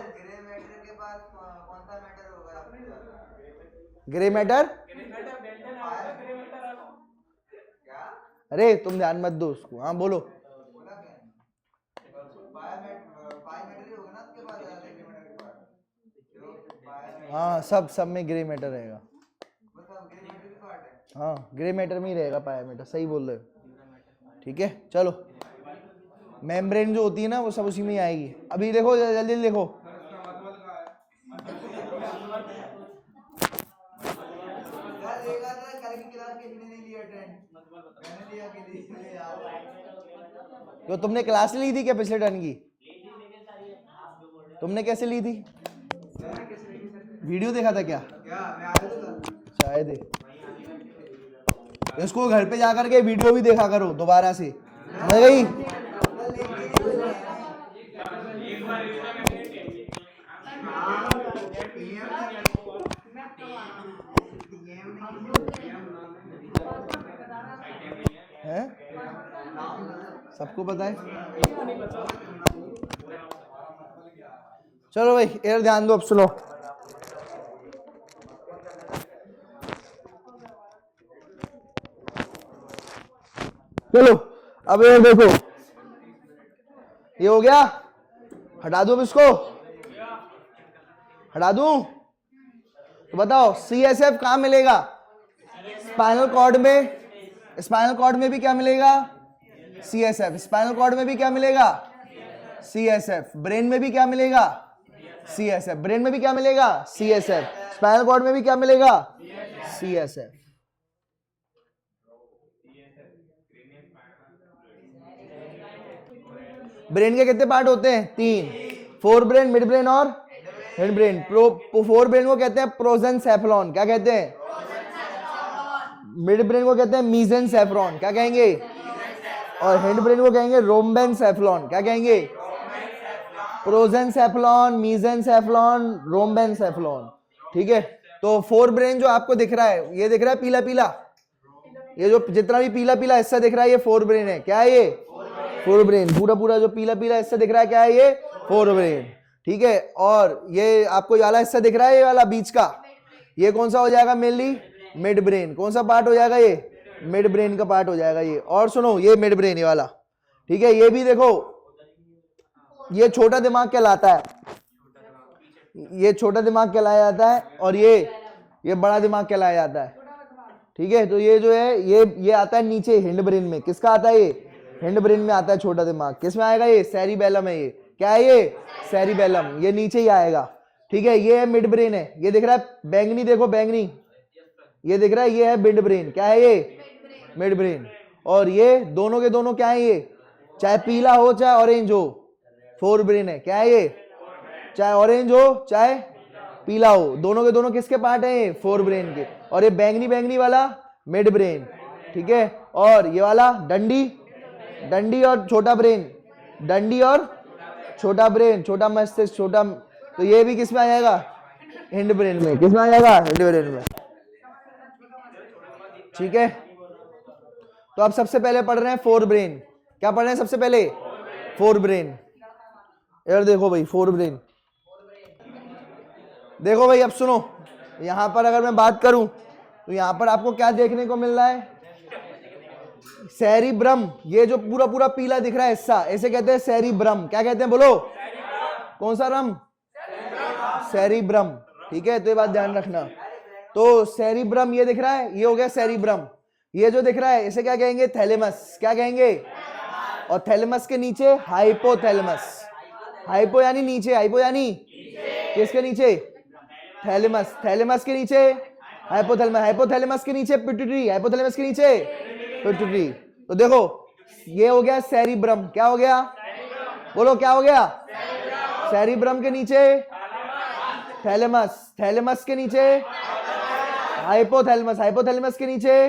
Grey matter? अरे तुम ध्यान मत दो उसको। हाँ बोलो। हाँ, सब में ग्रे मैटर रहेगा। हाँ, ग्रे मैटर में ही रहेगा पाया मैटर। सही बोल रहे हो। ठीक है, चलो। मेम्ब्रेन जो होती है ना, वो सब उसी में ही आएगी। अभी देखो, जल्दी देखो। तो तुमने क्लास ली थी क्या पिछले टर्न की? तुमने कैसे ली थी? वीडियो देखा था क्या? शायद है। इसको घर पे जाकर के वीडियो भी देखा करो दोबारा से, समझ गई? हैं? सबको पता है? चलो भाई, इधर ध्यान दो, अब सुनो। चलो अब ये देखो, ये हो गया। हटा दूं अब इसको? हटा दूं? तो बताओ CSF कहां मिलेगा? स्पाइनल कॉर्ड में। स्पाइनल कॉर्ड में भी क्या मिलेगा? CSF। स्पाइनल कॉर्ड में भी क्या मिलेगा? CSF। ब्रेन में भी क्या मिलेगा? CSF। ब्रेन में भी क्या मिलेगा? CSF। स्पाइनल कॉर्ड में भी क्या मिलेगा? CSF। ब्रेन के कितने पार्ट होते हैं? 3। फोर ब्रेन, मिड ब्रेन और हेड ब्रेन। फोर ब्रेन को कहते हैं प्रोजेंसेफेलॉन। क्या कहते हैं? मिड ब्रेन को कहते हैं मीजेंसेफेलॉन। क्या कहेंगे? और हेड ब्रेन को कहेंगे रोम्बेनसेफेलॉन। क्या कहेंगे? प्रोजेंसेफेलॉन, मीजेंसेफेलॉन, रोम्बेनसेफेलॉन। ठीक है। तो फोर ब्रेन जो आपको दिख रहा है, ये दिख रहा है पीला पीला, ये जो जितना भी पीला पीला हिस्सा दिख रहा है, ये फोर ब्रेन है। क्या है ये? Fore brain. पूरा पूरा जो पीला पीला हिस्सा दिख रहा है, क्या है ये? Fore brain. ठीक है। और ये आपको ये वाला हिस्सा दिख रहा है, ये वाला बीच का, ये कौन सा हो जाएगा? Mainly mid brain. कौन सा पार्ट हो जाएगा? ये मिड ब्रेन का पार्ट हो जाएगा ये। और सुनो, ये मिड ब्रेन ये वाला, ठीक है। ये भी देखो, ये छोटा दिमाग कहलाता है, ये छोटा दिमाग कहलाया जाता है, और ये बड़ा दिमाग कहलाया जाता है। ठीक है। तो ये जो है, ये आता है नीचे हिंड ब्रेन में। किसका आता है? ये हिंड ब्रेन में आता है छोटा दिमाग। किस में आएगा? ये सेरिबेलम है। ये क्या है? ये सेरिबेलम। ये नीचे ही आएगा। ठीक है। ये है मिड ब्रेन है। ये दिख रहा है बैंगनी, देखो बैंगनी, ये दिख रहा है, ये है मिड ब्रेन। क्या है ये? Mid brain. और ये दोनों के दोनों क्या है? ये चाहे पीला हो चाहे ऑरेंज हो, फोर ब्रेन है। क्या है ये? चाहे ऑरेंज हो चाहे पीला हो, दोनों के दोनों किसके पार्ट हैं? फोर ब्रेन के। और ये बैंगनी बैंगनी वाला मिड ब्रेन। ठीक है। और ये वाला डंडी और छोटा ब्रेन, डंडी और छोटा ब्रेन, छोटा मस्तिष्क, छोटा। तो ये भी किस में आ जाएगा? हिंड ब्रेन में। किस में आ जाएगा? हिंड ब्रेन में। ठीक है। तो अब सबसे पहले पढ़ रहे हैं फोर ब्रेन। क्या पढ़ रहे हैं सबसे पहले? Fore brain. यार देखो भाई, फोर ब्रेन देखो भाई। अब सुनो, यहां पर अगर मैं बात करूं तो यहां पर आपको क्या देखने को मिल रहा है? सेरिब्रम, ये जो पूरा पूरा पीला दिख रहा है हिस्सा, इसे कहते हैं सेरिब्रम। क्या कहते हैं बोलो? कौन सा रम? सेरिब्रम। ठीक है, तो ये बात ध्यान रखना। तो सेरिब्रम ये दिख रहा है, ये हो गया सेरिब्रम। ये जो दिख रहा है इसे क्या कहेंगे? थैलेमस। क्या कहेंगे? और थैलेमस के नीचे हाइपोथैलेमस। हाइपो यानी नीचे, हाइपो यानी किसके नीचे? थैलेमस। थैलेमस के नीचे हाइपोथैलेमस। हाइपोथैलेमस के नीचे पिट्यूटरी। हाइपोथैलेमस के नीचे पिट्यूटरी। तो देखो ये हो गया सेरिब्रम। क्या हो गया? बोलो क्या हो गया? सेरिब्रम के नीचे थैलेमस। थैलेमस के नीचे हाइपोथैलेमस। हाइपोथैलेमस के नीचे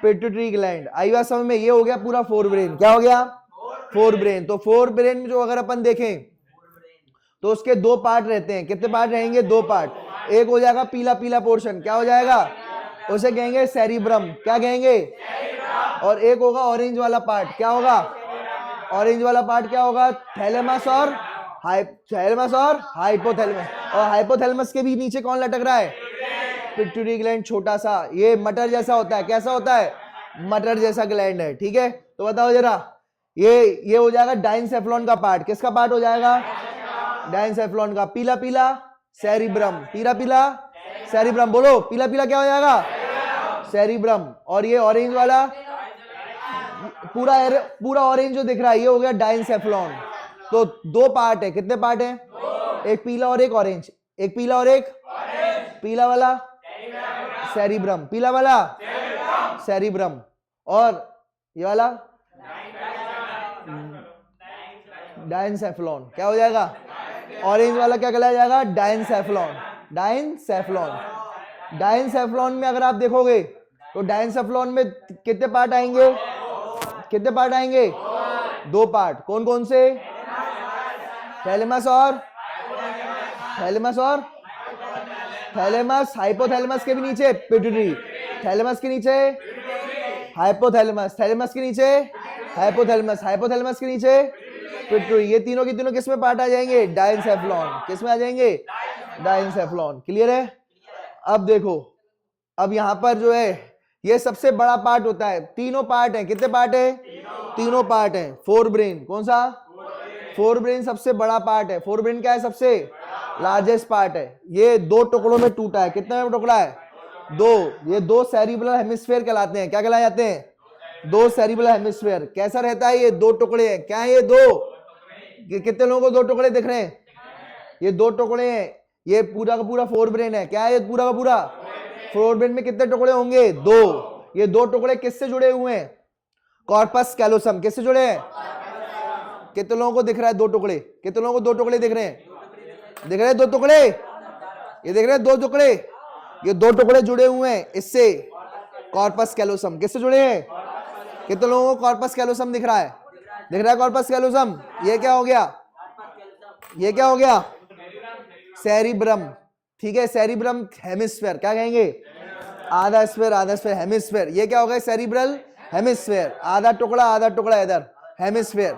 पिट्यूटरी ग्लैंड। आई बात समझ में? ये हो गया पूरा फोर ब्रेन। क्या हो गया? Fore brain. तो फोर ब्रेन में जो अगर अपन देखें तो उसके दो पार्ट रहते हैं। कितने पार्ट रहेंगे? दो पार्ट। एक हो जाएगा पीला पीला पोर्शन, क्या हो जाएगा? उसे कहेंगे सेरिब्रम। क्या कहेंगे? और एक होगा ऑरेंज वाला पार्ट। क्या होगा? ऑरेंज वाला पार्ट क्या होगा? थैलेमस और थैलेमस और हाइपोथैलेमस। और हाइपोथैलेमस के भी नीचे कौन लटक रहा है? पिट्यूटरी ग्लैंड, छोटा सा, ये मटर जैसा होता है। कैसा होता है? मटर जैसा ग्लैंड है। ठीक है, तो बताओ जरा, ये हो जाएगा डाइनसेफ्लॉन का पार्ट। किसका पार्ट हो जाएगा? डाइनसेफ्लॉन का। पीला पीला सेरिब्रम। पीला पीला सेरिब्रम। बोलो पीला पीला क्या हो जाएगा? सेरिब्रम। और ये ऑरेंज वाला पूरा ऑरेंज जो दिख रहा है ये हो गया डाइनसेफ्लॉन। तो दो पार्ट है। कितने पार्ट है? एक पीला और एक ऑरेंज। एक पीला और एक पीला वाला सेरिब्रम। पीला वाला सेरिब्रम। और ये वाला डाइनसेफ्लॉन। क्या हो जाएगा? ऑरेंज वाला क्या कहलाया जाएगा? डाइनसेफ्लॉन। डाइनसेफ्लॉन। डाइनसेफ्लॉन में अगर आप देखोगे तो डाइनसेफ्लॉन में कितने पार्ट आएंगे? कितने पार्ट आएंगे? दो पार्ट। कौन कौन से? थैलेमस और थैलेमस। हाइपोथैलेमस के भी नीचे पिट्यूटरी। थैलेमस के नीचे हाइपोथैलेमस। थैलेमस के नीचे हाइपोथैलेमस। हाइपोथैलेमस के नीचे पिट्यूटरी। ये तीनों की तीनों किसमें पार्ट आ जाएंगे? डाइनसेफ्लॉन। किसमें आ जाएंगे? डाइनसेफ्लॉन। क्लियर है? अब देखो, अब यहां पर जो है ये सबसे बड़ा पार्ट होता है। तीनों पार्ट है। कितने पार्ट है? तीनों पार्ट है। Fore brain. कौन सा? फोर ब्रेन सबसे बड़ा पार्ट है। फोर ब्रेन क्या है? सबसे लार्जेस्ट पार्ट है। ये दो टुकड़ों में टूटा है। कितने में टुकड़ा है? दो। ये दो सेरिब्रल हेमिस्फीयर कहलाते हैं। क्या कहलाए जाते हैं? दो सेरिब्रल हेमिस्फीयर। कैसा रहता है? ये दो टुकड़े हैं। क्या है ये? दो। कितने लोगों को दो टुकड़े दिख रहे हैं? ये दो टुकड़े हैं। ये पूरा का पूरा फोर ब्रेन है। क्या है ये? पूरा का पूरा फोर ब्रेन में कितने टुकड़े होंगे? दो। ये दो टुकड़े किससे जुड़े हुए हैं? Corpus callosum. किससे जुड़े हैं? कितने लोगों को दिख रहा है दो टुकड़े? कितने लोगों को दो टुकड़े दिख रहे हैं? दिख रहे हैं दो टुकड़े? ये दिख रहे हैं दो टुकड़े? ये दो टुकड़े जुड़े हुए हैं इससे, कॉर्पस कैलोसम। किससे जुड़े हैं? कितने लोगों को कॉर्पस कैलोसम दिख रहा है? दिख रहा है कॉर्पस कैलोसम? ये क्या हो गया? ये क्या हो गया? सेरिब्रम। ठीक है, सेरिब्रम हेमिस्फीयर। क्या कहेंगे? आधा स्फीयर, आधा स्फीयर, हेमिस्फीयर। ये क्या हो गया? Cerebral hemisphere. आधा टुकड़ा इधर, हेमिस्फीयर।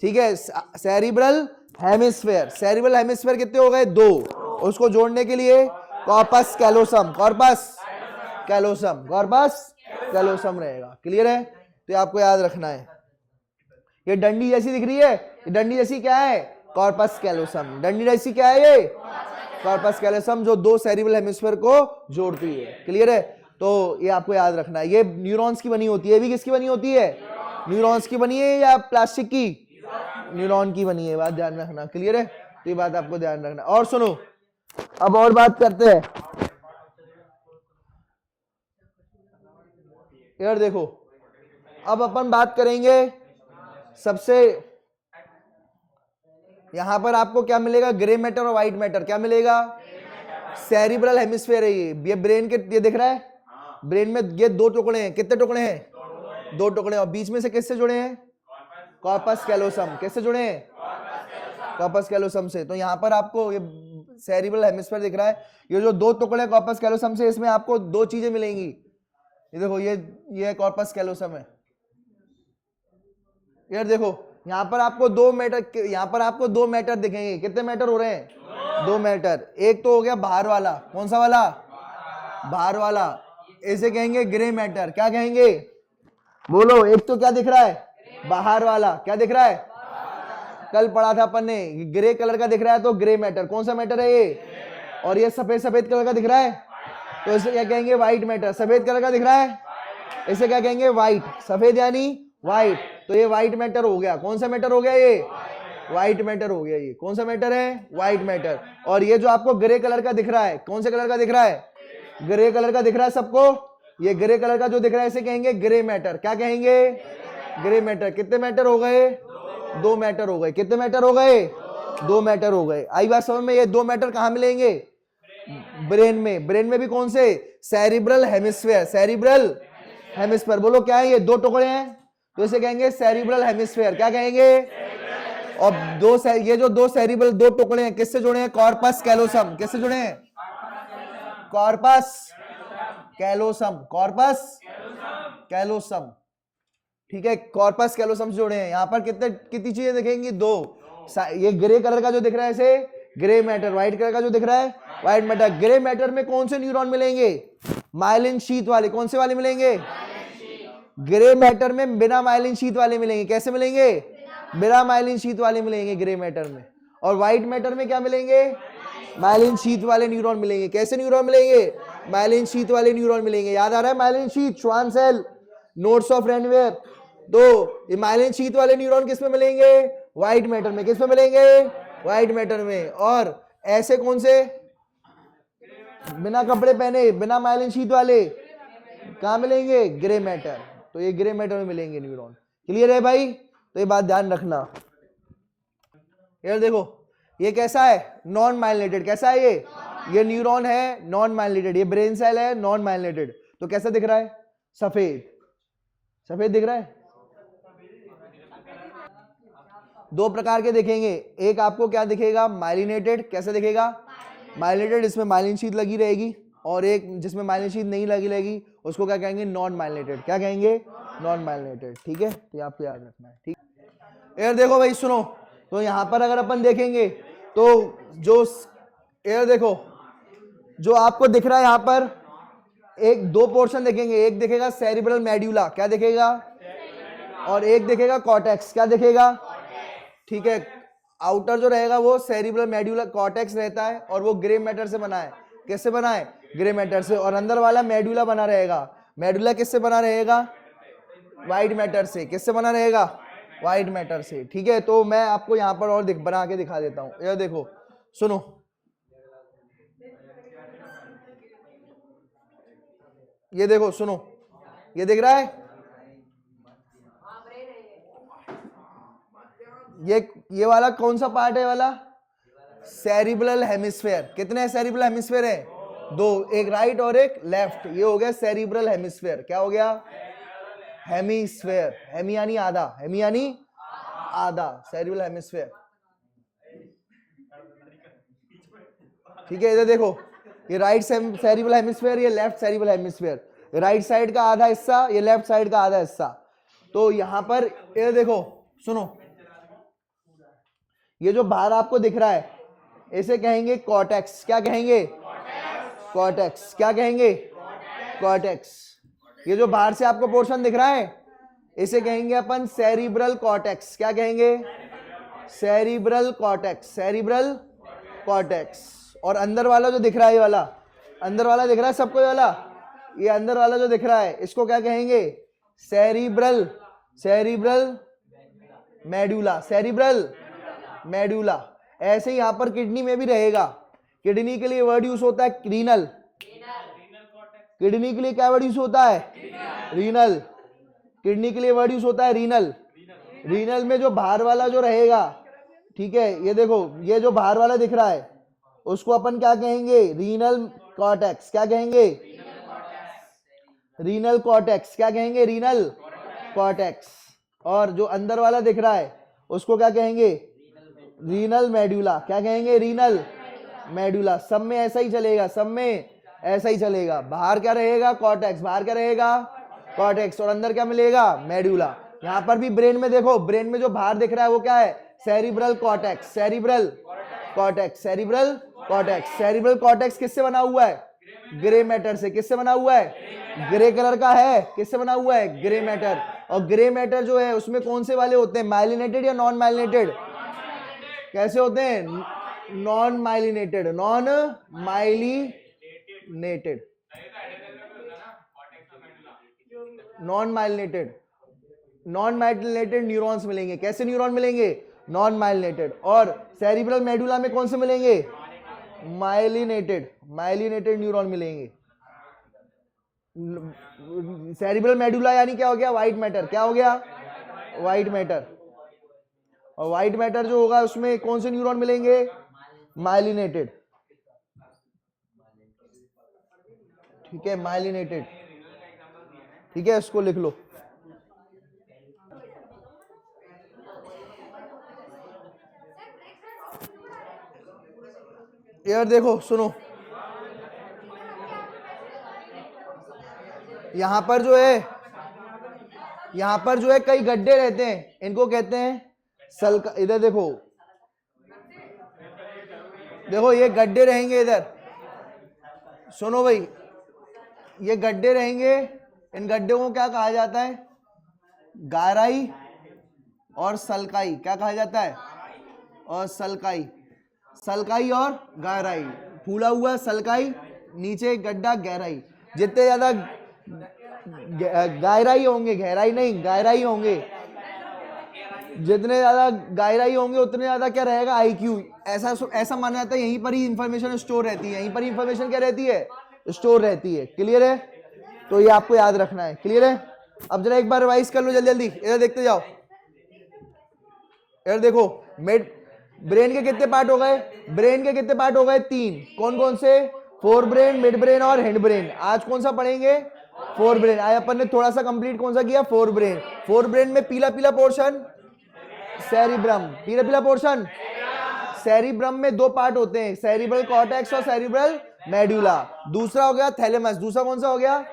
ठीक है, सेरिब्रल हेमिस्फीयर। सेरिब्रल हेमिस्फीयर कितने हो गए? दो। उसको जोड़ने के लिए कॉर्पस कैलोसम। कॉर्पस कैलोसम रहेगा। क्लियर है? तो ये आपको याद रखना है। ये डंडी जैसी दिख रही है, ये डंडी जैसी क्या है? Corpus callosum. डंडी जैसी क्या है? ये कॉर्पस कैलोसम, जो दो सेरिब्रल हेमिस्फीयर को जोड़ती है। क्लियर है? तो ये आपको याद रखना है। ये न्यूरॉन्स की बनी होती है। भी किसकी बनी होती है? न्यूरॉन्स की बनी है या प्लास्टिक की? न्यूरॉन की बनी है। बात ध्यान रखना। क्लियर है? तो ये बात आपको ध्यान रखना। और सुनो, अब और बात करते हैं। यार देखो, अब अपन बात करेंगे सबसे, यहां पर आपको क्या मिलेगा? ग्रे मैटर और व्हाइट मैटर। क्या मिलेगा? सेरिब्रल हेमिस्फीयर है ये ब्रेन के, ये दिख रहा है ब्रेन में ये दो टुकड़े हैं। कितने टुकड़े हैं? दो टुकड़े। और बीच में से किससे जुड़े हैं? Corpus callosum. किससे जुड़े हैं? कॉर्पस कैलोसम से। तो यहाँ पर आपको ये सेरिब्रल हेमिस्फीयर दिख रहा है। ये जो दो टुकड़े कॉर्पस कैलोसम से, इसमें आपको दो चीजें मिलेंगी। ये देखो, ये कॉर्पस कैलोसम है। यार देखो, यहाँ पर आपको दो मैटर दिखेंगे। कितने मैटर हो रहे हैं? दो मैटर। एक तो हो गया बाहर वाला। कौन सा वाला? बाहर वाला। इसे कहेंगे ग्रे मैटर। क्या कहेंगे? बोलो, एक तो क्या दिख रहा है, बाहर वाला, क्या दिख रहा है, कल पढ़ा था अपन ने, ग्रे कलर का दिख रहा है तो ग्रे मैटर। कौन सा मैटर है ये, और ये सफेद सफेद कलर का दिख रहा है तो इसे क्या कहेंगे, व्हाइट मैटर। सफेद कलर का दिख रहा है, इसे क्या कहेंगे, व्हाइट, सफेद यानी व्हाइट, तो ये व्हाइट मैटर हो गया। कौन सा मैटर हो गया, ये व्हाइट मैटर हो गया। ये कौन सा मैटर है, व्हाइट मैटर। और ये जो आपको ग्रे कलर का दिख रहा है, कौन से कलर का दिख रहा है, ग्रे कलर का दिख रहा है सबको, ये ग्रे कलर का जो दिख रहा है इसे कहेंगे ग्रे मैटर। क्या कहेंगे, ग्रे मैटर। कितने मैटर हो गए, 2 मैटर हो गए। कितने मैटर हो गए, 2 मैटर हो गए। आई बात समझ में। ये 2 मैटर कहां मिलेंगे, ब्रेन में। ब्रेन में भी कौन से, सेरिब्रल हेमिस्फेयर। सेरिब्रल हेमिस्फेयर, बोलो क्या है, ये 2 टुकड़े हैं तो इसे कहेंगे सेरिब्रल हेमिस्फेयर। क्या कहेंगे, और ये जो 2 सेरिब्रल 2 टुकड़े हैं किससे जुड़े हैं, कॉर्पस कैलोसम। किससे जुड़े हैं, कॉर्पस कैलोसम। कॉर्पस कैलोसम, ठीक है, कॉर्पस कैलोसम से जुड़े हैं। यहां पर कितनी चीजें दिखेंगी, 2। ये ग्रे कलर का जो दिख रहा है इसे ग्रे मैटर, व्हाइट कलर का जो दिख रहा है व्हाइट मैटर। ग्रे मैटर में कौन से न्यूरॉन मिलेंगे, माइलिन शीथ वाले। कौन से वाले मिलेंगे, ग्रे मैटर में बिना माइलिन शीथ वाले मिलेंगे। कैसे मिलेंगे, बिना माइलिन शीथ वाले मिलेंगे ग्रे मैटर में। और व्हाइट मैटर में क्या मिलेंगे, माइलिन शीथ वाले न्यूरॉन मिलेंगे। कैसे न्यूरॉन मिलेंगे, माइलिन शीथ वाले न्यूरॉन मिलेंगे। याद आ रहा है, myelin sheath, Schwann cell, nodes of Ranvier. तो ये माइलिन शीथ वाले न्यूरॉन किस में मिलेंगे, व्हाइट मैटर में। किस में मिलेंगे, व्हाइट मैटर में। और ऐसे कौन से, बिना कपड़े पहने, बिना माइलिन शीथ वाले कहां मिलेंगे, ग्रे मैटर। तो ये ग्रे मैटर में मिलेंगे न्यूरॉन। क्लियर है भाई, तो ये बात ध्यान रखना। यार देखो, ये कैसा है, नॉन माइलिनेटेड। कैसा है ये न्यूरॉन है नॉन माइलिनेटेड। ये ब्रेन सेल है नॉन माइलिनेटेड। तो कैसा दिख रहा है, सफेद, सफेद दिख रहा है। 2 प्रकार के दिखेंगे, एक आपको क्या दिखेगा, माइलिनेटेड। कैसे दिखेगा, माइलिनेटेड, इसमें माइलिन शीथ लगी रहेगी। और एक जिसमें माइलिन शीथ नहीं लगी रहेगी उसको क्या कहेंगे, नॉन माइलिनेटेड। क्या कहेंगे, नॉन माइलिनेटेड। ठीक है, तो आपको याद रखना है। ठीक, यार देखो भाई सुनो, तो यहां पर अगर अपन देखेंगे तो जो यार देखो, जो आपको दिख रहा है यहां पर, 2 पोर्शन देखेंगे। एक दिखेगा सेरिब्रल मेड्यूला, क्या दिखेगा, और एक दिखेगा कॉर्टेक्स। क्या दिखेगा, ठीक है, आउटर जो रहेगा वो सेरिब्रल मेड्यूला कॉर्टेक्स रहता है और वो ग्रे मैटर से बना है। किससे बना है, ग्रे मैटर से। और अंदर वाला मेड्यूला बना रहेगा। मेडुला किससे बना रहेगा, व्हाइट मैटर से। किससे बना रहेगा, व्हाइट मैटर से। ठीक है, तो मैं आपको यहां पर और बना के दिखा देता हूं। ये देखो सुनो, ये देखो सुनो, ये दिख रहा है, ये वाला कौन सा पार्ट है वाला, सेरिब्रल हेमिस्फेयर। कितने सेरिब्रल हेमिस्फेयर है, 2, एक राइट और एक लेफ्ट। ये हो गया सेरिब्रल हेमिस्फेयर। क्या हो गया, हेमिस्फेयर। हेमी यानी आधा, हेमी यानी आधा, सेरिब्रल हेमिस्फेयर। ठीक है, इधर देखो, ये राइट सेरिब्रल हेमिस्फेयर, ये left cerebral hemisphere. Right side का आधा हिस्सा, ये लेफ्ट साइड का आधा हिस्सा। तो यहां पर ये देखो सुनो, ये जो बाहर आपको दिख रहा है इसे कहेंगे कॉर्टेक्स। क्या कहेंगे, कॉर्टेक्स। क्या कहेंगे, कॉर्टेक्स। ये जो बाहर से आपको पोर्शन दिख रहा है इसे कहेंगे अपन सेरिब्रल कॉर्टेक्स। क्या कहेंगे, सेरिब्रल कॉर्टेक्स, सेरिब्रल कॉर्टेक्स। और अंदर वाला जो दिख रहा है, ये वाला अंदर वाला दिख रहा है सबको, ये वाला, ये अंदर वाला जो दिख रहा है इसको क्या कहेंगे, cerebral, cerebral medulla, cerebral medulla. ऐसे ही यहां पर किडनी में भी रहेगा। किडनी के लिए वर्ड यूज होता है रीनल। किडनी के लिए क्या वर्ड यूज होता है, रीनल। किडनी के लिए वर्ड यूज होता है रीनल। रीनल में जो बाहर वाला जो रहेगा, ठीक है, ये देखो, ये जो बाहर वाला दिख रहा है उसको अपन क्या कहेंगे, रीनल कॉर्टेक्स। क्या कहेंगे, रीनल कॉर्टेक्स। क्या कहेंगे, रीनल कॉर्टेक्स। और जो अंदर वाला दिख रहा है उसको क्या कहेंगे, रीनल मेडुला। क्या कहेंगे, रीनल मेडुला। सब में ऐसा ही चलेगा, सब में ऐसा ही चलेगा। बाहर क्या रहेगा, कॉर्टेक्स। बाहर क्या रहेगा, कॉर्टेक्स। और अंदर क्या मिलेगा, मेडुला। यहां पर भी ब्रेन में देखो, ब्रेन में जो बाहर दिख रहा है वो क्या है, cerebral cortex, cerebral cortex, cerebral cortex. Cerebral cortex किससे बना हुआ है, ग्रे मैटर से। किससे बना हुआ है, ग्रे कलर का है। किससे बना हुआ है, ग्रे मैटर। और ग्रे मैटर जो है उसमें कौन से वाले होते हैं, माइलिनेटेड या नॉन माइलिनेटेड? कैसे होते हैं? Non myelinated, non myelinated, non myelinated, non myelinated neurons मिलेंगे। कैसे न्यूरॉन मिलेंगे? Non myelinated. और सेरिब्रल मेडुला में कौन से मिलेंगे? माइलिनेटेड, माइलिनेटेड न्यूरॉन मिलेंगे। सेरिब्रल मेडुला यानी क्या हो गया? White matter. क्या हो गया? White matter. और व्हाइट मैटर जो होगा उसमें कौन से न्यूरॉन मिलेंगे? माइलिनेटेड। ठीक है, माइलिनेटेड। ठीक है, इसको लिख लो। यार देखो सुनो, यहां पर जो है कई गड्ढे रहते हैं, इनको कहते हैं सल्का। इधर देखो, देखो ये गड्ढे रहेंगे इधर, सुनो भाई, ये गड्ढे रहेंगे। इन गड्ढों को क्या कहा जाता है? गाराई और सल्काई। क्या कहा जाता है? और सल्काई, सल्काई और गहराई। फूला हुआ सल्काई, नीचे गड्ढा गहराई। जितने ज्यादा गहराई होंगे, गहराई नहीं गहराई होंगे, जितने ज्यादा गहराई होंगे उतने ज्यादा क्या रहेगा? आईक्यू। ऐसा माना जाता है, यहीं पर ही इंफॉर्मेशन स्टोर रहती है, यहीं पर ही इंफॉर्मेशन क्या रहती है? स्टोर रहती है। क्लियर है? तो ये आपको याद रखना है। क्लियर है? अब जरा एक बार रिवाइज कर लो जल्दी जल्दी, इधर देखते जाओ। इधर देखो, ब्रेन के कितने पार्ट हो गए? ब्रेन के कितने पार्ट हो गए? 3। कौन कौन से? फोर ब्रेन, मिड ब्रेन और हैंड ब्रेन। आज कौन सा पढ़ेंगे? Fore brain. आज अपन ने थोड़ा सा कंप्लीट कौन सा किया? Fore brain. फोर ब्रेन में पीला पीला पोर्शन सेरिब्रम, पीला पीला पोर्शन सेरिब्रम में 2 पार्ट होते हैं, सेरिब्रल कॉर्टेक्स और सेरिब्रल मेडुला। दूसरा हो गया थैलेमस। दूसरा कौन सा हो गया?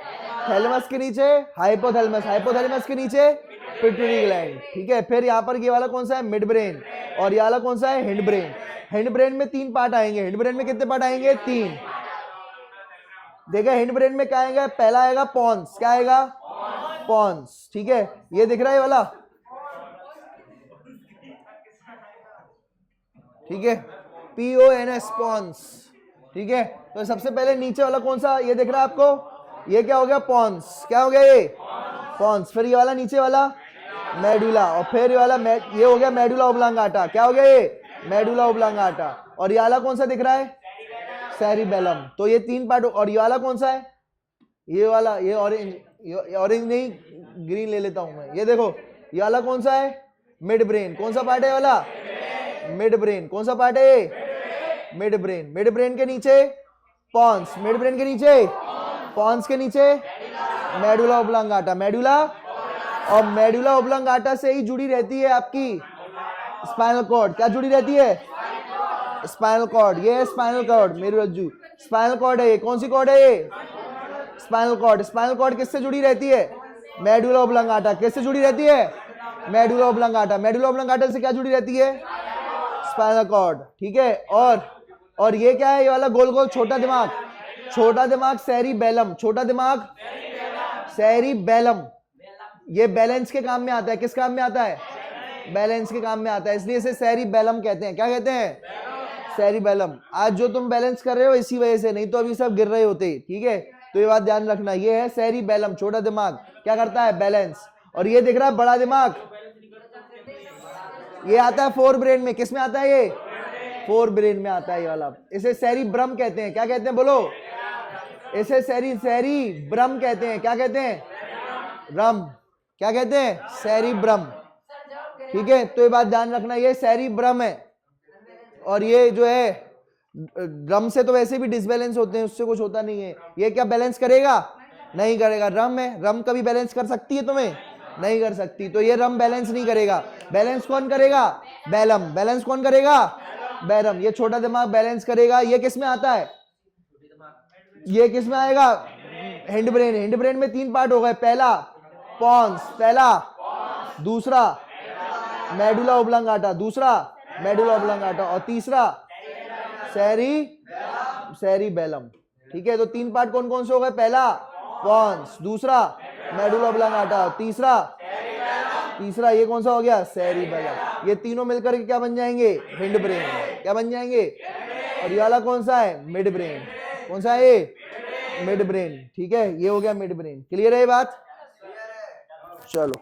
थैलेमस के नीचे हाइपोथैलेमस, हाइपोथैलेमस के नीचे पिट्यूटरी ग्लैंड। ठीक है, फिर यहाँ पर ये वाला कौन सा है? Mid brain. और ये वाला कौन सा है? Hind brain. हैंड ब्रेन में 3 पार्ट आएंगे। हैंड ब्रेन में कितने पार्ट आएंगे? 3। देखा, हैंड ब्रेन में क्या आएगा? पहला आएगा पॉन्स। क्या आएगा? पॉन्स। ठीक है, ये दिख रहा है वाला। ठीक है, PONS, पॉन्स। ठीक है, तो सबसे पहले नीचे वाला कौन सा? ये दिख रहा है आपको? ये क्या हो गया? पॉन्स। क्या हो गया? ये पॉन्स। फिर ये वाला नीचे वाला मेडुला, और फिर ये वाला ये हो गया मेडुला ओब्लांगाटा। क्या हो गया? ये मेडुला ओब्लांगाटा। और ये वाला कौन सा दिख रहा है? सेरिबेलम। तो ये 3 पार्ट। और ये वाला कौन सा है? ये वाला, ये ऑरेंज, ऑरेंज नहीं ग्रीन ले लेता हूं मैं। ये देखो, ये वाला कौन सा है? Mid brain. कौन सा पार्ट है वाला? Mid brain. कौन सा पार्ट है? Mid brain. मिड ब्रेन के नीचे पॉन्स, मिड ब्रेन के नीचे पॉन्स, के नीचे मेडुला ओब्लांगाटा। मेडुला और मेडुला ओब्लांगाटा से ही जुड़ी रहती है आपकी स्पाइनल कॉर्ड। क्या जुड़ी रहती है? Spinal cord. ये स्पाइनल कॉर्ड, मेरी रज्जू स्पाइनल कॉर्ड है। ये कौन सी कॉर्ड है? ये स्पाइनल कॉर्ड। स्पाइनल कॉर्ड किससे जुड़ी रहती है? Medulla oblongata. किससे जुड़ी रहती है? Medulla oblongata. मेडुला ओब्लांगाटा से क्या जुड़ी रहती है? Spinal cord. ठीक है, और ये क्या है? ये वाला गोल गोल छोटा दिमाग, छोटा दिमाग सेरिबेलम। छोटा दिमाग सेरिबेलम। ये बैलेंस के काम में आता है। किस काम में आता है? बैलेंस के काम में आता है, इसलिए इसे सेरिबेलम कहते हैं। क्या कहते हैं? सेरिबेलम। आज जो तुम बैलेंस कर रहे हो इसी वजह से, नहीं तो अभी सब गिर रहे होते। ठीक है, तो ये बात ध्यान रखना। ये है सेरिबेलम, छोटा दिमाग। क्या करता है? बैलेंस। और ये दिख रहा है बड़ा दिमाग, ये आता है फोर ब्रेन में। किस में आता है? ये फोर ब्रेन में आता है ये वाला। इसे सेरिब्रम कहते हैं। क्या कहते हैं? बोलो। इसे सेरिब्रम कहते हैं। क्या कहते हैं? ब्रम। क्या कहते हैं? सेरिब्रम। ठीक है, तो ये बात ध्यान रखना, ये सेरिब्रम है। और ये जो है ड्रम से तो वैसे भी डिसबैलेंस होते हैं, उससे कुछ होता नहीं है। ये क्या बैलेंस करेगा? नहीं करेगा। रम है, रम कभी बैलेंस कर सकती है तुम्हें? नहीं कर सकती। तो ये रम बैलेंस नहीं करेगा। बैलेंस कौन करेगा? बैलम। बैलेंस कौन करेगा? बैरम। ये छोटा दिमाग बैलेंस करेगा। ये किस में आता है? ये किस में आएगा? Hind brain. हैंड ब्रेन में 3 पार्ट हो गए। पहला पॉन्स, पहला। दूसरा मेडुला ओब्लांगाटा, दूसरा मेडुला ओब्लांगाटा। और तीसरा सेरिबेलम। ठीक है, तो 3 पार्ट कौन कौन से हो गए? पहला पॉन्स, दूसरा मेडुला ओब्लांगाटा, तीसरा तीसरा ये कौन सा हो गया, सेरिबेलम। ये तीनों मिलकर के क्या बन जाएंगे, हिंड ब्रेन। क्या बन जाएंगे, और ये वाला कौन सा है, मिड ब्रेन। कौन सा है ये, मिड ब्रेन। ठीक है, ये हो गया मिड ब्रेन। क्लियर है ये बात, चलो।